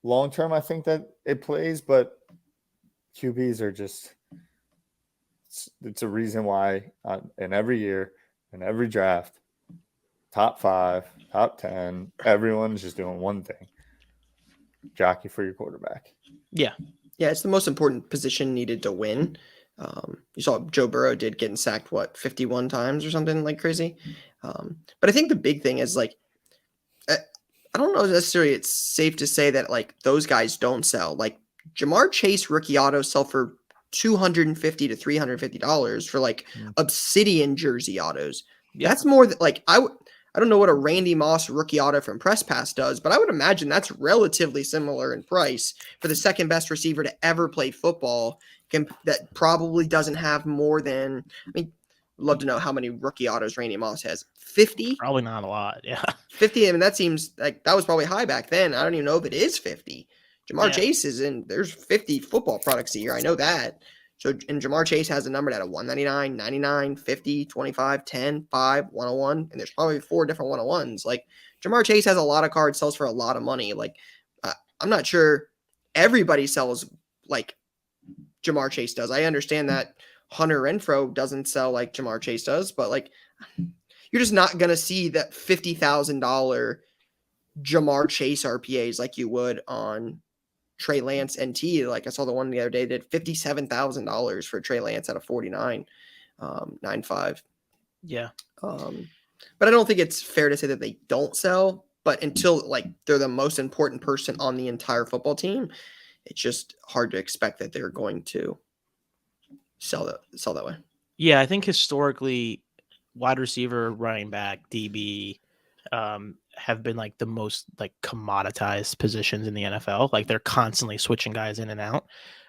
C: Long term, I think that it plays, but QBs are just. It's a reason why in every year, in every draft, top 5, top 10, everyone's just doing one thing: jockey for your quarterback.
B: Yeah.
A: Yeah, it's the most important position needed to win. You saw Joe Burrow did getting sacked, 51 times or something like crazy. But I think the big thing is like, I don't know necessarily it's safe to say that like those guys don't sell. Like Jamar Chase rookie autos sell for $250 to $350 for like Obsidian jersey autos.
B: Yeah.
A: That's more than like I don't know what a Randy Moss rookie auto from Press Pass does, but I would imagine that's relatively similar in price for the second best receiver to ever play football. That probably doesn't have more than, I mean, I'd love to know how many rookie autos Randy Moss has. 50?
B: Probably not a lot. Yeah.
A: 50. I mean, that seems like that was probably high back then. I don't even know if it is 50. Jamar Chase is there's 50 football products a year. I know that. So, and Jamar Chase has a number at a 199, 99, 50, 25, 10, 5, 101. And there's probably 4 different 101s. Like Jamar Chase has a lot of cards, sells for a lot of money. Like, I'm not sure everybody sells like Jamar Chase does. I understand that Hunter Renfrow doesn't sell like Jamar Chase does, but like, you're just not going to see that $50,000 Jamar Chase RPAs like you would on Trey Lance NT. Like I saw the one the other day did $57,000 for Trey Lance at a 49, 9.5.
B: Yeah.
A: But I don't think it's fair to say that they don't sell, but until like they're the most important person on the entire football team, it's just hard to expect that they're going to sell that way.
B: Yeah. I think historically wide receiver, running back, DB, have been like the most like commoditized positions in the NFL. Like they're constantly switching guys in and out.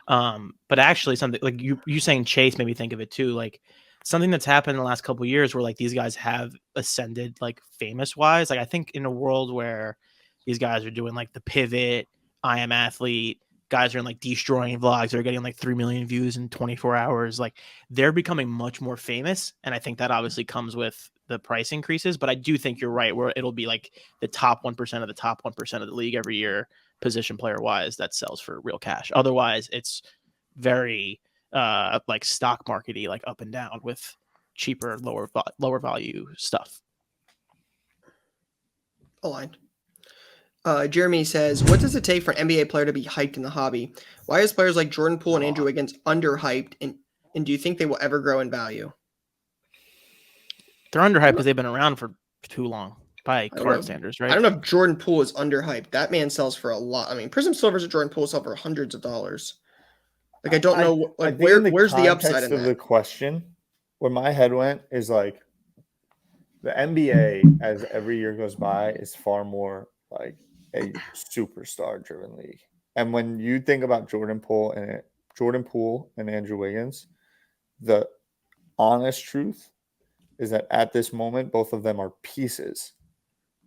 B: But actually something like you saying Chase made me think of it too. Like something that's happened in the last couple of years where like these guys have ascended like famous wise. Like I think in a world where these guys are doing like the pivot, I am athlete, guys are in like destroying vlogs that are getting like 3 million views in 24 hours. Like they're becoming much more famous. And I think that obviously comes with the price increases, but I do think you're right where it'll be like the top 1% of the top 1% of the league every year, position player wise, that sells for real cash. Otherwise it's very like stock markety, like up and down with cheaper, lower value stuff.
A: Aligned. Jeremy says, what does it take for an NBA player to be hyped in the hobby? Why is players like Jordan Poole and Andrew Wiggins underhyped, and do you think they will ever grow in value?
B: They're underhyped because they've been around for too long by
A: don't
B: card
A: know.
B: standards,
A: I
B: right?
A: don't know if Jordan Poole is underhyped. That man sells for a lot. I mean, Prism Silvers of Jordan Poole sell for hundreds of dollars. Like, I don't know,
C: I
A: like,
C: think in
A: where's the upside
C: context
A: in
C: of
A: that?
C: the question, where my head went is like the NBA, as every year goes by, is far more like a superstar driven league. And when you think about Jordan Poole and Andrew Wiggins, the honest truth is that at this moment, both of them are pieces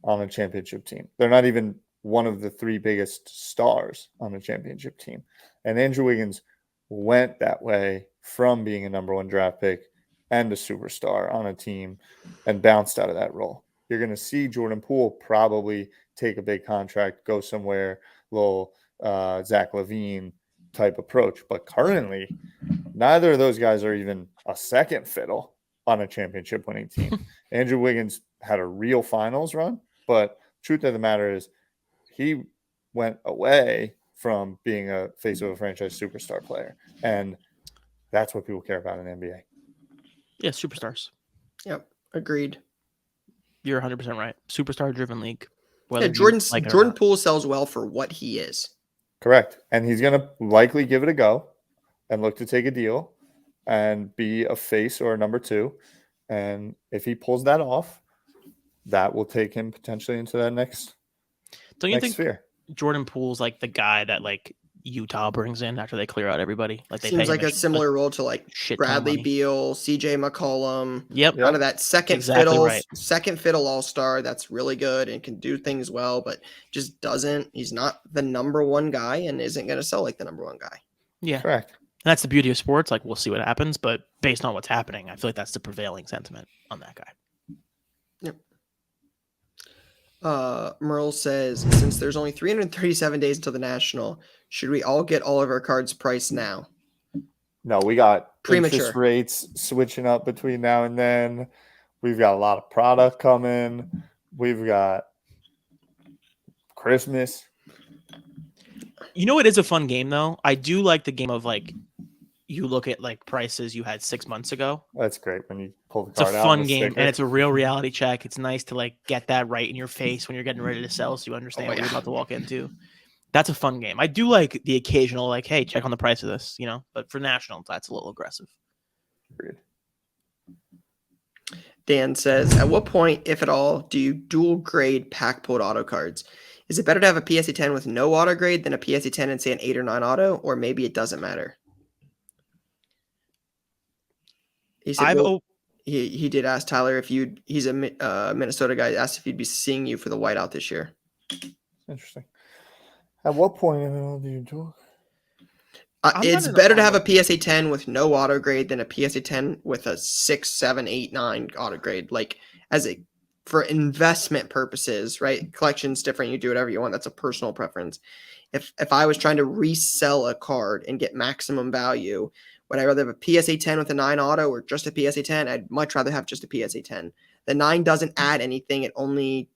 C: on a championship team. They're not even one of the three biggest stars on a championship team. And Andrew Wiggins went that way from being a number one draft pick and a superstar on a team and bounced out of that role. You're going to see Jordan Poole probably take a big contract, go somewhere, little Zach LaVine type approach. But currently, neither of those guys are even a second fiddle on a championship winning team. Andrew Wiggins had a real finals run, but truth of the matter is he went away from being a face of a franchise superstar player. And that's what people care about in the NBA.
B: Yeah, superstars.
A: Yep, agreed.
B: You're 100% right. Superstar-driven league.
A: Yeah, Jordan Poole sells well for what he is.
C: Correct. And he's going to likely give it a go and look to take a deal and be a face or a number two. And if he pulls that off, that will take him potentially into that next sphere.
B: Jordan Poole's like the guy that like Utah brings in after they clear out everybody? Like they
A: seems like a similar role to like Bradley Beal, CJ McCollum.
B: Yep.
A: Kind of that second fiddle all-star that's really good and can do things well, but just doesn't. He's not the number one guy and isn't going to sell like the number one guy.
B: Yeah.
C: Correct.
B: And that's the beauty of sports. Like we'll see what happens, but based on what's happening, I feel like that's the prevailing sentiment on that guy.
A: Yep. Merle says, since there's only 337 days until the National, should we all get all of our cards priced now?
C: No, we got
A: premature
C: interest rates switching up between now and then. We've got a lot of product coming. We've got Christmas.
B: You know, it is a fun game though. I do like the game of like you look at like prices you had 6 months ago.
C: That's great when you pull the card out.
B: It's a fun game and it's a real reality check. It's nice to like get that right in your face when you're getting ready to sell, so you understand what you're about to walk into. That's a fun game. I do like the occasional like, hey, check on the price of this, you know. But for National, that's a little aggressive.
C: Agreed.
A: Dan says, at what point, if at all, do you dual grade pack pulled auto cards? Is it better to have a PSA 10 with no auto grade than a PSA 10 and say an 8 or 9 auto, or maybe it doesn't matter? He said, he did ask Tyler if he's a Minnesota guy, asked if he'd be seeing you for the whiteout this year.
C: Interesting. At what point do you do?
A: It's better to have a PSA 10 with no auto grade than a PSA 10 with a 6, 7, 8, 9 auto grade. Like for investment purposes, right? Collection's different. You do whatever you want. That's a personal preference. If I was trying to resell a card and get maximum value, would I rather have a PSA 10 with a 9 auto or just a PSA 10? I'd much rather have just a PSA 10. The 9 doesn't add anything. It only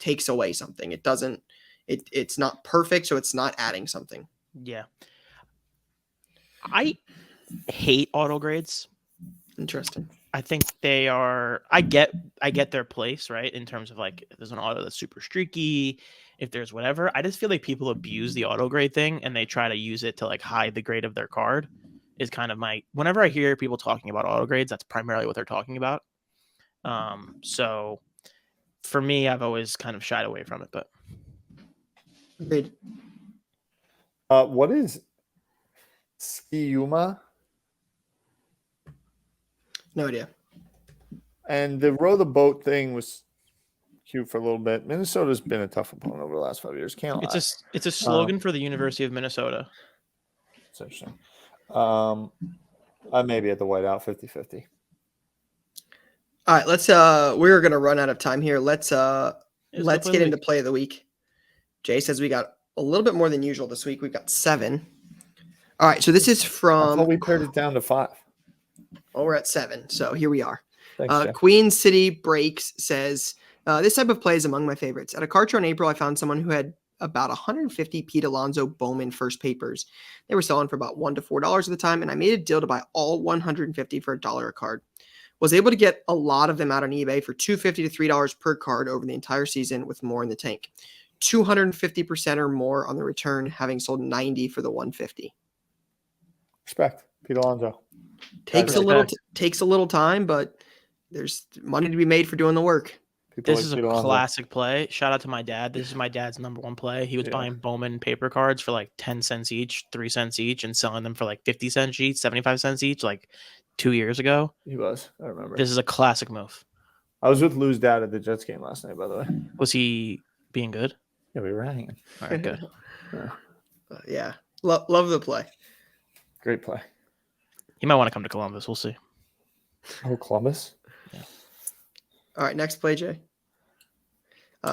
A: takes away something. It doesn't. It's not perfect, so it's not adding something.
B: Yeah. I hate auto grades.
A: Interesting.
B: I think they are. I get their place, right? In terms of like, if there's an auto that's super streaky, if there's whatever. I just feel like people abuse the auto grade thing and they try to use it to like hide the grade of their card. Is kind of whenever I hear people talking about auto grades, that's primarily what they're talking about. So for me, I've always kind of shied away from it, but.
A: Agreed.
C: What is Skiuma?
A: No idea.
C: And the row the boat thing was cute for a little bit. Minnesota's been a tough opponent over the last 5 years. Can't lie.
B: It's a slogan for the University of Minnesota.
C: It's interesting. I may be at the whiteout 50-50.
A: All right, we're gonna run out of time here. Let's get into play of the week. Jay says we got a little bit more than usual this week. We've got 7. All right, so this is from.
C: I thought we pared it down to 5.
A: Oh, we're at 7. So here we are.
C: Thanks,
A: Queen City Breaks says, this type of play is among my favorites. At a card show in April, I found someone who had about 150 Pete Alonso Bowman first papers. They were selling for about $1 to $4 at the time, and I made a deal to buy all 150 for $1 a card. Was able to get a lot of them out on eBay for $2.50 to $3 per card over the entire season with more in the tank. 250% or more on the return, having sold 90 for the 150.
C: Respect, Pete Alonso.
A: Takes a little time, but there's money to be made for doing the work.
C: People
B: This is a
C: Pete Alonso.
B: classic play. Shout out to my dad. This is my dad's number one play. He was buying Bowman paper cards for like 10 cents each, 3 cents each, and selling them for like 50 cents each, 75 cents each, like 2 years ago.
C: He was. I remember.
B: This is a classic move.
C: I was with Lou's dad at the Jets game last night, by the way.
B: Was he being good?
C: Yeah, we were hanging.
B: All right, good.
A: Yeah. Love the play.
C: Great play.
B: He might want to come to Columbus. We'll see.
C: Oh, Columbus?
A: All right, next play, Jay.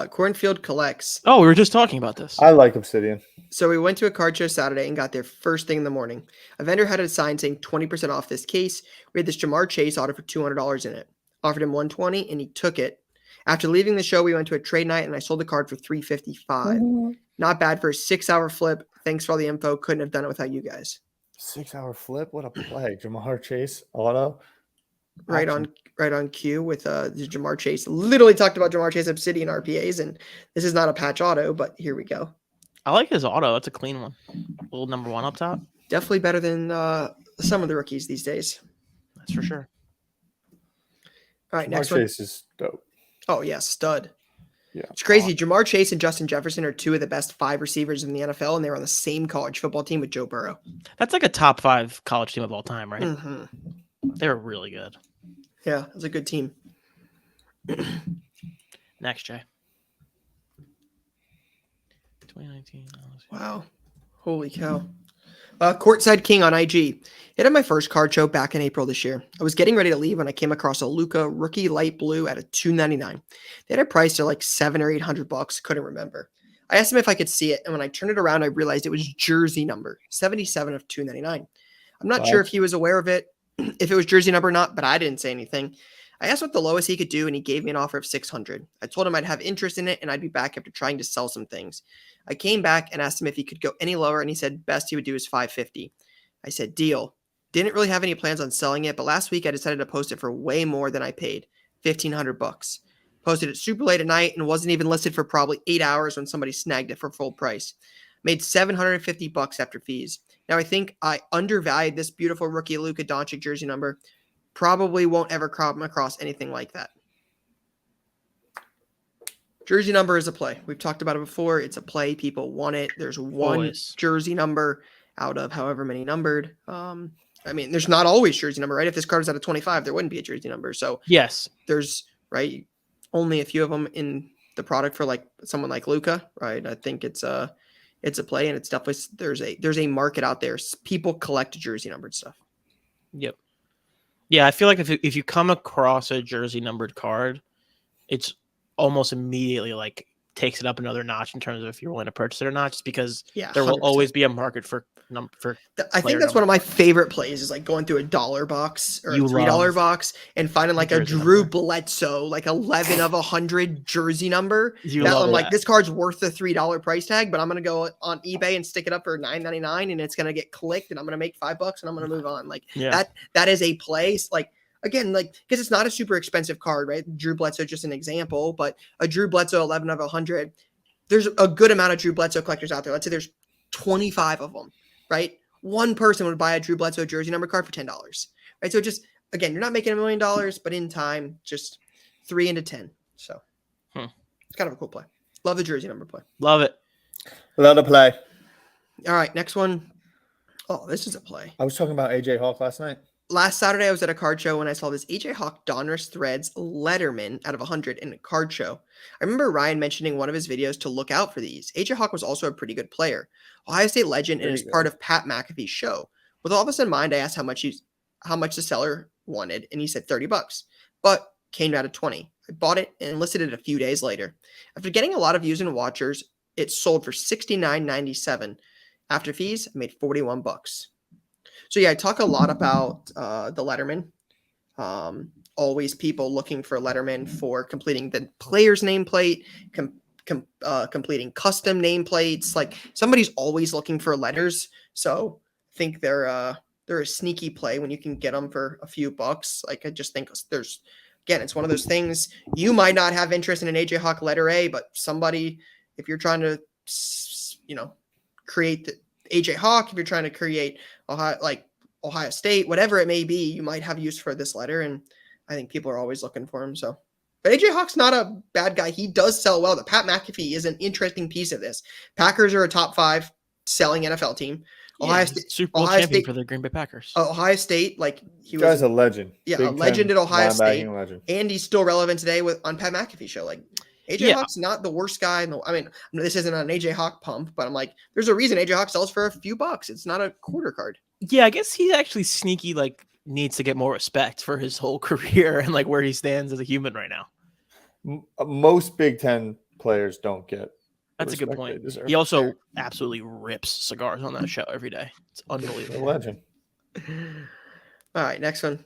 A: Cornfield Collects.
B: Oh, we were just talking about this.
C: I like Obsidian.
A: So we went to a card show Saturday and got there first thing in the morning. A vendor had a sign saying 20% off this case. We had this Jamar Chase auto for $200 in it. Offered him $120 and he took it. After leaving the show, we went to a trade night and I sold the card for $355. Not bad for a 6-hour flip. Thanks for all the info. Couldn't have done it without you guys.
C: 6-hour flip? What a play. Jamar Chase auto.
A: Right on cue with the Jamar Chase. Literally talked about Jamar Chase Obsidian RPAs, and this is not a patch auto, but here we go.
B: I like his auto. That's a clean one. Little number one up top.
A: Definitely better than some of the rookies these days.
B: That's for sure.
A: All right,
C: Jamar
A: next
C: Chase is dope.
A: Oh, yeah, stud.
C: Yeah.
A: It's crazy. Jamar Chase and Justin Jefferson are two of the best 5 receivers in the NFL, and they were on the same college football team with Joe Burrow.
B: That's like a top 5 college team of all time, right?
A: Mm-hmm.
B: They were really good.
A: Yeah, it was a good team.
B: Next, Jay. 2019.
A: Wow. Holy cow. Courtside King on IG. Hit on my first card show back in April this year. I was getting ready to leave when I came across a Luka rookie light blue at a $299. They had a price to like $700 or $800. Couldn't remember. I asked him if I could see it, and when I turned it around, I realized it was jersey number 77 of $299. I'm not sure if he was aware of it, if it was jersey number or not, but I didn't say anything. I asked what the lowest he could do, and he gave me an offer of $600. I told him I'd have interest in it, and I'd be back after trying to sell some things. I came back and asked him if he could go any lower, and he said best he would do is $550. I said, deal. Didn't really have any plans on selling it, but last week I decided to post it for way more than I paid, $1,500. Posted it super late at night and wasn't even listed for probably 8 hours when somebody snagged it for full price. Made $750 after fees. Now I think I undervalued this beautiful rookie Luka Doncic jersey number. Probably won't ever come across anything like that. Jersey number is a play. We've talked about it before. It's a play. People want it. There's one jersey number out of however many numbered. I mean, there's not always jersey number, right? If this card is out of 25, there wouldn't be a jersey number. So
B: yes,
A: there's right only a few of them in the product for like someone like Luka, right? I think it's a play, and it's definitely there's a market out there. People collect jersey numbered stuff.
B: Yep. Yeah, I feel like if you come across a jersey numbered card, it's almost immediately like takes it up another notch in terms of if you're willing to purchase it or not, just because there will
A: 100%.
B: always be a market for
A: I think that's one of my favorite plays is like going through a $1 box or a $3 box and finding like a Drew Bledsoe, like 11 of 100 jersey number. I'm like, this card's worth the $3 price tag, but I'm going to go on eBay and stick it up for $9.99 and it's going to get clicked and I'm going to make $5 and I'm going to move on. Like that is a place like, again, like, because it's not a super expensive card, right? Drew Bledsoe, just an example, but a Drew Bledsoe 11 of 100, there's a good amount of Drew Bledsoe collectors out there. Let's say there's 25 of them, right? One person would buy a Drew Bledsoe jersey number card for $10, right? So just, again, you're not making $1 million, but in time, just 3 into 10. So it's kind of a cool play. Love the jersey number play.
B: Love it.
C: Love the play.
A: All right, next one. Oh, this is a play.
C: I was talking about AJ Hawk last night.
A: Last Saturday, I was at a card show when I saw this AJ Hawk Donruss Threads Letterman out of 100 in a card show. I remember Ryan mentioning one of his videos to look out for these. AJ Hawk was also a pretty good player. Ohio State legend and is part of Pat McAfee's show. With all this in mind, I asked how much the seller wanted, and he said $30, but came out at 20. I bought it and listed it a few days later. After getting a lot of views and watchers, it sold for $69.97. After fees, I made $41. So yeah, I talk a lot about the Letterman. Always people looking for Letterman for completing the player's nameplate, completing custom nameplates. Like somebody's always looking for letters. So I think they're a sneaky play when you can get them for a few bucks. Like I just think again, it's one of those things. You might not have interest in an AJ Hawk letter A, but somebody, if you're trying to, create the AJ Hawk, if you're trying to create Ohio State, whatever it may be, you might have use for this letter. And I think people are always looking for him. So, but AJ Hawk's not a bad guy. He does sell well. The Pat McAfee is an interesting piece of this. Packers are a top 5 selling NFL team.
B: Ohio State, Super Bowl champion for the Green Bay Packers.
A: Ohio State, like
C: he was a legend.
A: Yeah, Big a legend at Ohio State, legend. And he's still relevant today on Pat McAfee show. Like AJ Hawk's not the worst guy. I mean, this isn't an AJ Hawk pump, but I'm like, there's a reason AJ Hawk sells for a few bucks. It's not a quarter card.
B: Yeah, I guess he's actually sneaky. Like needs to get more respect for his whole career and like where he stands as a human right now.
C: Most Big Ten players don't get.
B: That's a good point. He also absolutely rips cigars on that show every day. It's unbelievable.
C: Legend.
A: All right, next one.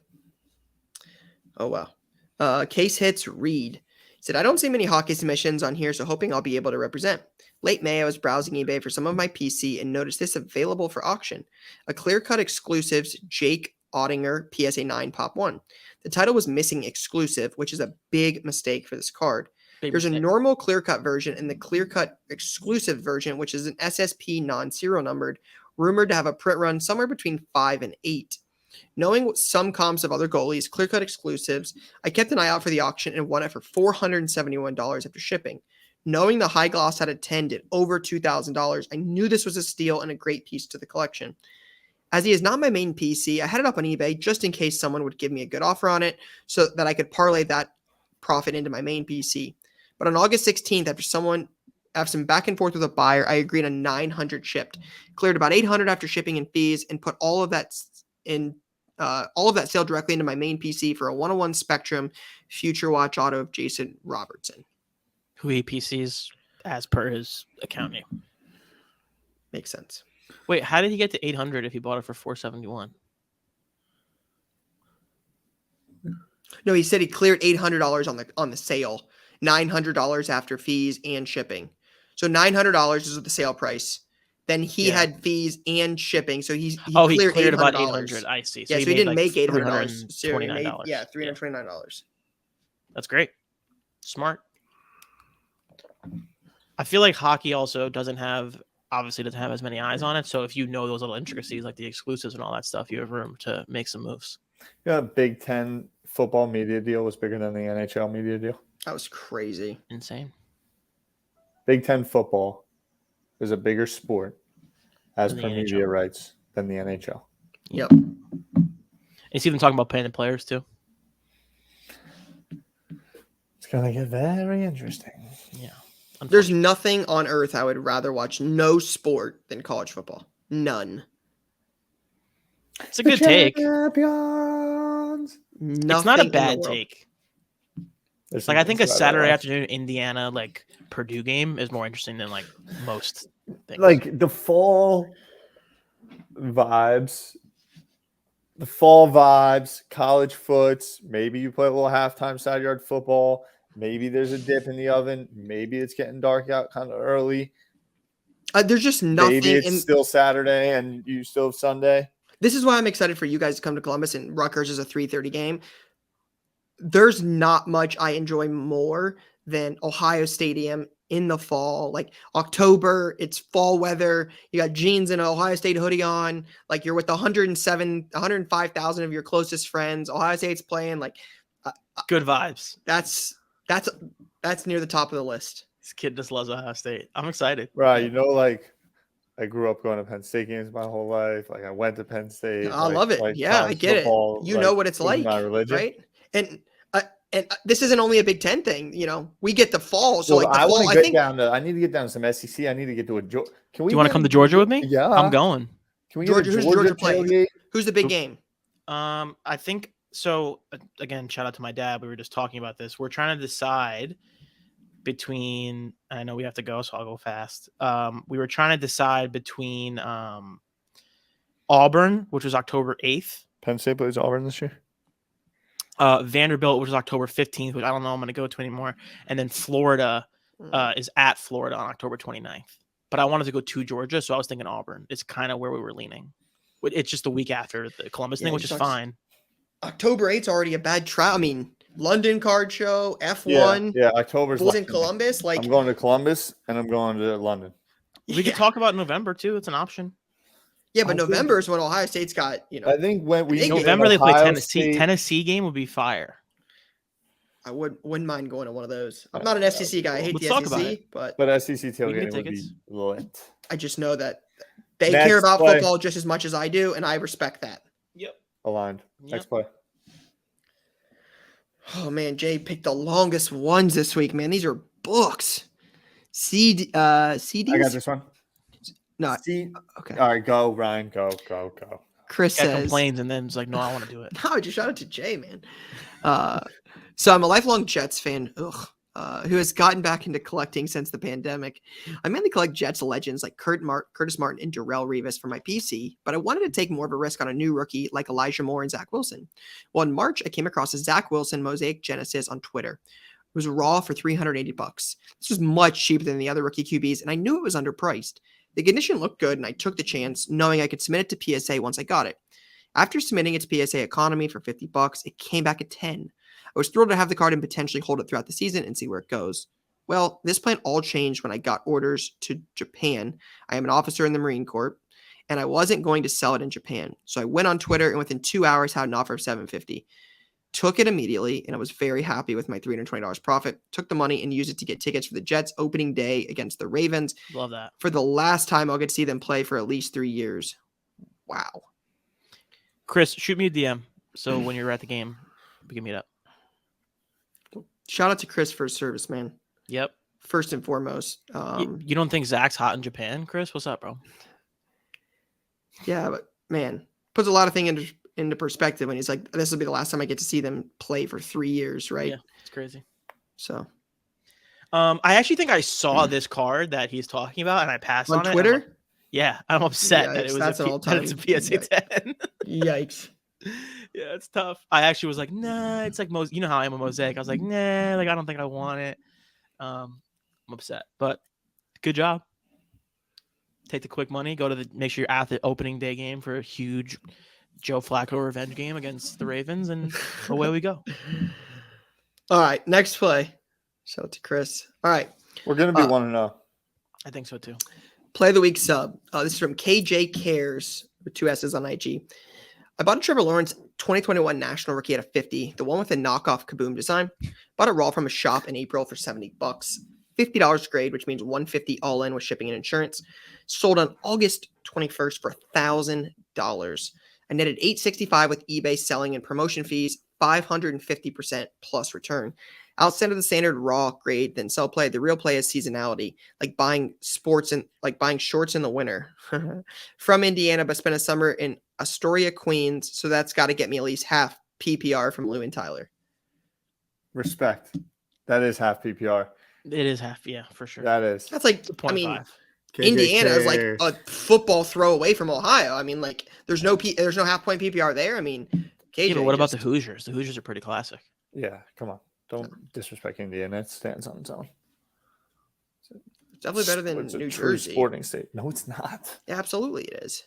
A: Oh, wow. Case Hits Reed said, I don't see many hockey submissions on here, so hoping I'll be able to represent. Late May, I was browsing eBay for some of my PC and noticed this available for auction. A clear-cut exclusives Jake Ottinger PSA 9 Pop 1. The title was missing exclusive, which is a big mistake for this card. There's a normal clear-cut version and the clear-cut exclusive version, which is an SSP non-serial numbered, rumored to have a print run somewhere between 5 and 8. Knowing some comps of other goalies, clear-cut exclusives, I kept an eye out for the auction and won it for $471 after shipping. Knowing the high gloss had a 10 did over $2,000, I knew this was a steal and a great piece to the collection. As he is not my main PC, I had it up on eBay just in case someone would give me a good offer on it so that I could parlay that profit into my main PC. But on August 16th, after some back and forth with a buyer, I agreed on 900 shipped, cleared about 800 after shipping and fees, and put all of that sale directly into my main PC for a 101 Spectrum Future Watch Auto of Jason Robertson.
B: Who he PCs as per his account name.
A: Makes sense.
B: Wait, how did he get to 800 if he bought it for 471?
A: No, he said he cleared $800 on the sale. $900 after fees and shipping. So $900 is the sale price. Then he had fees and shipping. So he cleared
B: about $800. I see.
A: So he didn't make $800.
B: $329.
A: Yeah, $329.
B: That's great. Smart. I feel like hockey also doesn't have as many eyes on it. So if you know those little intricacies like the exclusives and all that stuff, you have room to make some moves.
C: Yeah, Big Ten football media deal was bigger than the NHL media deal.
A: That was crazy.
B: Insane.
C: Big Ten football is a bigger sport as per media rights than the NHL.
A: Yep.
B: You see them talking about paying the players too?
C: It's going to get very interesting.
B: Yeah.
A: There's nothing on earth I would rather watch no sport than college football. None.
B: It's a good take.
C: Champions.
B: It's not a bad take. Like I think a Saturday afternoon Indiana like Purdue game is more interesting than like most things.
C: Like the fall vibes, college foots. Maybe you play a little halftime side yard football. Maybe there's a dip in the oven. Maybe it's getting dark out kind of early.
A: There's just nothing.
C: Maybe it's still Saturday and you still have Sunday.
A: This is why I'm excited for you guys to come to Columbus, and Rutgers is a 3:30 game. There's not much I enjoy more than Ohio Stadium in the fall, like October, it's fall weather. You got jeans and an Ohio State hoodie on. Like you're with 105,000 of your closest friends. Ohio State's playing like
B: good vibes.
A: That's near the top of the list.
B: This kid just loves Ohio State. I'm excited.
C: Right. You know, like I grew up going to Penn State games my whole life. Like I went to Penn State.
A: I love it. Yeah, I get
C: football,
A: it. You know what it's like,
C: my religion.
A: Right? And this isn't only a Big Ten thing. You know, we get the fall. So
C: well,
A: like the
C: I
A: fall,
C: want to get down to. I need to get down to some SEC. I need to get to a. Can we?
B: Do you want to come to Georgia with me?
C: Yeah,
B: I'm going.
C: Can we
A: Georgia? Who's Georgia playing? Who's the big game?
B: I think so. Again, shout out to my dad. We were just talking about this. We're trying to decide between. I know we have to go, so I'll go fast. We were trying to decide between Auburn, which was October 8th.
C: Penn State plays Auburn this year.
B: Vanderbilt, which is October 15th, which I don't know I'm going to go to anymore. And then Florida, is at Florida on October 29th. But I wanted to go to Georgia, so I was thinking Auburn. It's kind of where we were leaning. It's just a week after the Columbus thing, which is fine.
A: October 8th is already a bad trial. I mean, London card show,
C: Yeah,
A: F1.
C: October's
A: Bulls in
C: London.
A: Columbus. Like
C: I'm going to Columbus and I'm going to London.
B: We could talk about November too. It's an option.
A: Yeah, but November is when Ohio State's got,
C: I think when we
B: November they play
C: Ohio
B: Tennessee.
C: State,
B: Tennessee game would be fire.
A: I wouldn't mind going to one of those. I'm not an SEC guy. I hate
B: Let's
A: the
B: talk about
A: SEC,
B: it.
A: but
C: SEC tailgating would be lit.
A: I just know that they
C: Next
A: care about
C: play.
A: football just as much as I do, and I respect that.
B: Yep.
C: Aligned. Next play.
A: Oh man, Jay picked the longest ones this week, man. These are books. CDs?
C: I got this one.
A: No.
C: C.
A: Okay.
C: All right, go, Ryan. Go.
A: Chris
B: Guy
A: says
B: complains and then it's like, no, I want to do it.
A: No, I just shout out to Jay, man. So I'm a lifelong Jets fan, who has gotten back into collecting since the pandemic. I mainly collect Jets legends like Curtis Martin and Darrelle Revis for my PC, but I wanted to take more of a risk on a new rookie like Elijah Moore and Zack Wilson. Well, in March, I came across a Zack Wilson Mosaic Genesis on Twitter. It was raw for $380. This was much cheaper than the other rookie QBs, and I knew it was underpriced. The condition looked good, and I took the chance, knowing I could submit it to PSA once I got it. After submitting it to PSA Economy for $50, it came back at $10. I was thrilled to have the card and potentially hold it throughout the season and see where it goes. Well, this plan all changed when I got orders to Japan. I am an officer in the Marine Corps, and I wasn't going to sell it in Japan. So I went on Twitter and within 2 hours had an offer of $750. Took it immediately, and I was very happy with my $320 profit. Took the money and used it to get tickets for the Jets opening day against the Ravens.
B: Love that.
A: For the last time I'll get to see them play for at least 3 years. Wow.
B: Chris, shoot me a DM. So when you're at the game, we can meet up.
A: Shout out to Chris for his service, man.
B: Yep.
A: First and foremost.
B: You don't think Zach's hot in Japan, Chris? What's up, bro?
A: Yeah, but man, puts a lot of things into perspective when he's like, this will be the last time I get to see them play for 3 years, right?
B: Yeah, it's crazy.
A: So
B: I actually think I saw this card that he's talking about and I passed on
A: Twitter?
B: it. Yeah, I'm upset that it was
A: that's an all-time.
B: it's a PSA 10.
A: Yikes.
B: Yeah, it's tough. I actually was like, nah, it's like you know how I am a Mosaic. I was like, nah, like I don't think I want it. I'm upset, but good job. Take the quick money, make sure you're at the opening day game for a huge Joe Flacco revenge game against the Ravens, and away we go.
A: All right, next play. Shout out to Chris. All right.
C: We're going to be 1-0.
B: I think so too.
A: Play of the week sub. This is from KJ Cares with 2 S's on IG. I bought a Trevor Lawrence 2021 National Rookie at a 50, the one with a knockoff Kaboom design. Bought it raw from a shop in April for $70. $50 grade, which means $150 all in with shipping and insurance. Sold on August 21st for $1,000. I netted $865 with eBay selling and promotion fees, 550% plus return. Outside of the standard raw grade, then sell play. The real play is seasonality, like buying shorts in the winter. From Indiana, but spent a summer in Astoria, Queens, so that's got to get me at least half PPR from Lou and Tyler.
C: Respect. That is half PPR.
B: It is half, yeah, for sure.
C: That is.
A: That's like,
B: It's a 0.5.
A: I mean, Indiana is like a football throw away from Ohio. I mean, like there's no half point PPR there. I mean, KJ.
B: Yeah, but what about the Hoosiers? The Hoosiers are pretty classic.
C: Yeah, come on. Don't disrespect Indiana. It stands on its own.
A: It's definitely better than
C: It's a
A: New
C: true
A: Jersey.
C: sporting state. No, it's not.
A: Yeah, absolutely it is.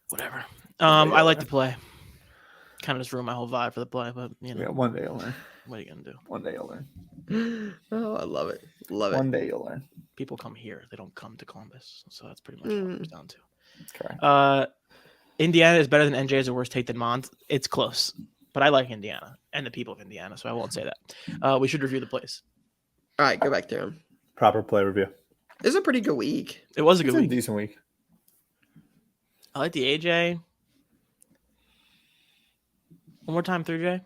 B: Whatever. I like to play. Kind of just ruined my whole vibe for the play, but you know.
C: Yeah, one day you'll learn.
B: What are you gonna do?
C: One day you'll learn.
A: Oh, I love it. Love it.
C: One day you'll learn.
B: People come here; they don't come to Columbus, so that's pretty much what it comes down to.
C: That's correct.
B: Indiana is better than NJ is a worse take than Mond. It's close, but I like Indiana and the people of Indiana, so I won't say that. We should review the plays.
A: All right, go back to him.
C: Proper play review.
A: This is a pretty good week.
B: It was a
C: It's
B: good
C: a
B: week.
C: decent week.
B: I like the AJ. One more time, 3J.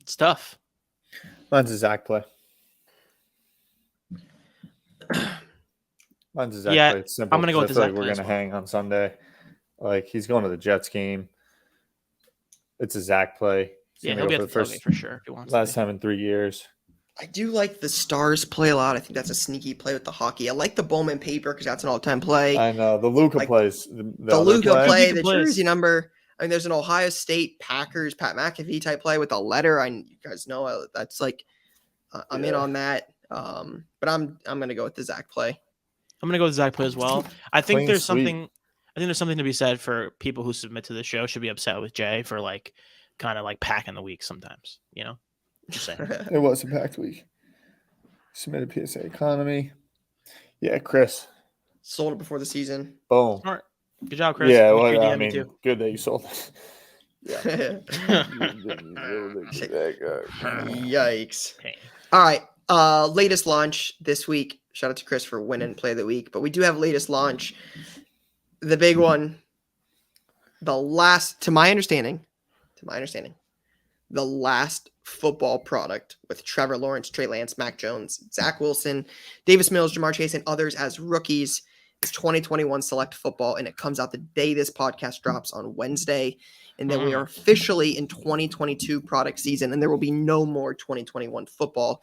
B: It's tough.
C: Mine's a Zach play. Mine's a Zach
B: Yeah,
C: play. It's simple.
B: I'm gonna go with
C: I
B: the
C: feel
B: Zach
C: like we're
B: play as
C: gonna
B: well.
C: hang on Sunday. Like he's going to the Jets game. It's a Zach play. He's
B: Yeah,
C: gonna
B: he'll
C: go
B: be
C: for
B: at
C: the
B: the tailgate for sure if he wants
C: last
B: to.
C: time in 3 years.
A: I do like the Stars play a lot. I think that's a sneaky play with the hockey. I like the Bowman paper because that's an all-time play.
C: I know the Luka
A: Like,
C: plays.
A: The
C: other
A: Luka play,
B: Luka
A: the
B: plays.
A: jersey number. I mean, there's an Ohio State Packers Pat McAfee type play with a letter. You guys know that's like I'm in on that. But I'm gonna go with the Zach play.
B: I'm gonna go with Zach play as well. I think
C: Clean
B: there's
C: sweep.
B: something. I think there's something to be said for people who submit to the show should be upset with Jay for like kind of like packing the week sometimes. You know, just saying.
C: It was a packed week. Submitted PSA economy. Yeah, Chris.
A: Sold it before the season.
C: Boom.
B: Smart. Good job, Chris.
C: Yeah,
B: Make sure you
C: well,
B: DM
C: I
B: me
C: mean,
B: too.
C: good that you sold it.
A: Yikes.
B: Okay.
A: All right. Latest launch this week. Shout out to Chris for winning play of the week. But we do have latest launch. The big one. The last, to my understanding, the last football product with Trevor Lawrence, Trey Lance, Mac Jones, Zack Wilson, Davis Mills, Jamar Chase, and others as rookies. It's 2021 Select Football, and it comes out the day this podcast drops on Wednesday. And then we are officially in 2022 product season, and there will be no more 2021 football.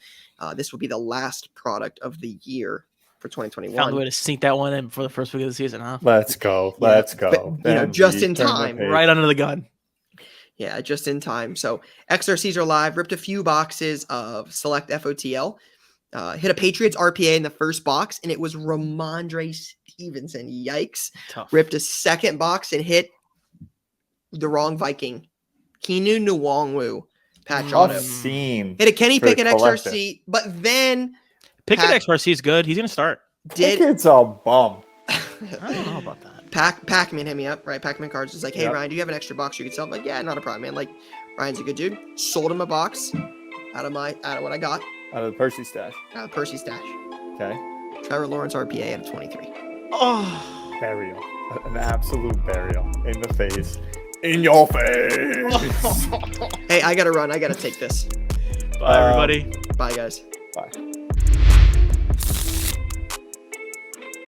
A: This will be the last product of the year for 2021.
B: Found a way to sneak that one in before the first week of the season, huh?
C: Let's go.
A: Yeah,
C: Let's go.
A: but, just in time.
B: Right under the gun.
A: Yeah, just in time. So XRCs are live. Ripped a few boxes of Select FOTL. Hit a Patriots RPA in the first box, and it was Ramondre Stevenson. Yikes.
B: Tough.
A: Ripped a second box and hit the wrong Viking. Keanu Nwangwu patch on him.
C: Scene.
A: Hit a Kenny
C: for the
A: Pickett
C: collective.
A: XRC, but then
B: Pickett
A: Pat-
B: XRC is good. He's gonna start.
A: did
C: It's a bum.
B: I don't know about that.
A: Pac-Man hit me up, right? Pac-Man Cards is like, hey,
C: Yep.
A: Ryan, do you have an extra box you could sell? I'm like, yeah, not a problem, man. Like, Ryan's a good dude. Sold him a box out of what I got,
C: Out of the Percy stash.
A: out of Percy stash.
C: Okay.
A: Trevor Lawrence RPA out of 23.
B: Oh,
C: Burial. An absolute burial. In the face. In your face.
A: Hey, I gotta run. I gotta take this.
B: bye everybody.
A: Bye, guys.
C: Bye.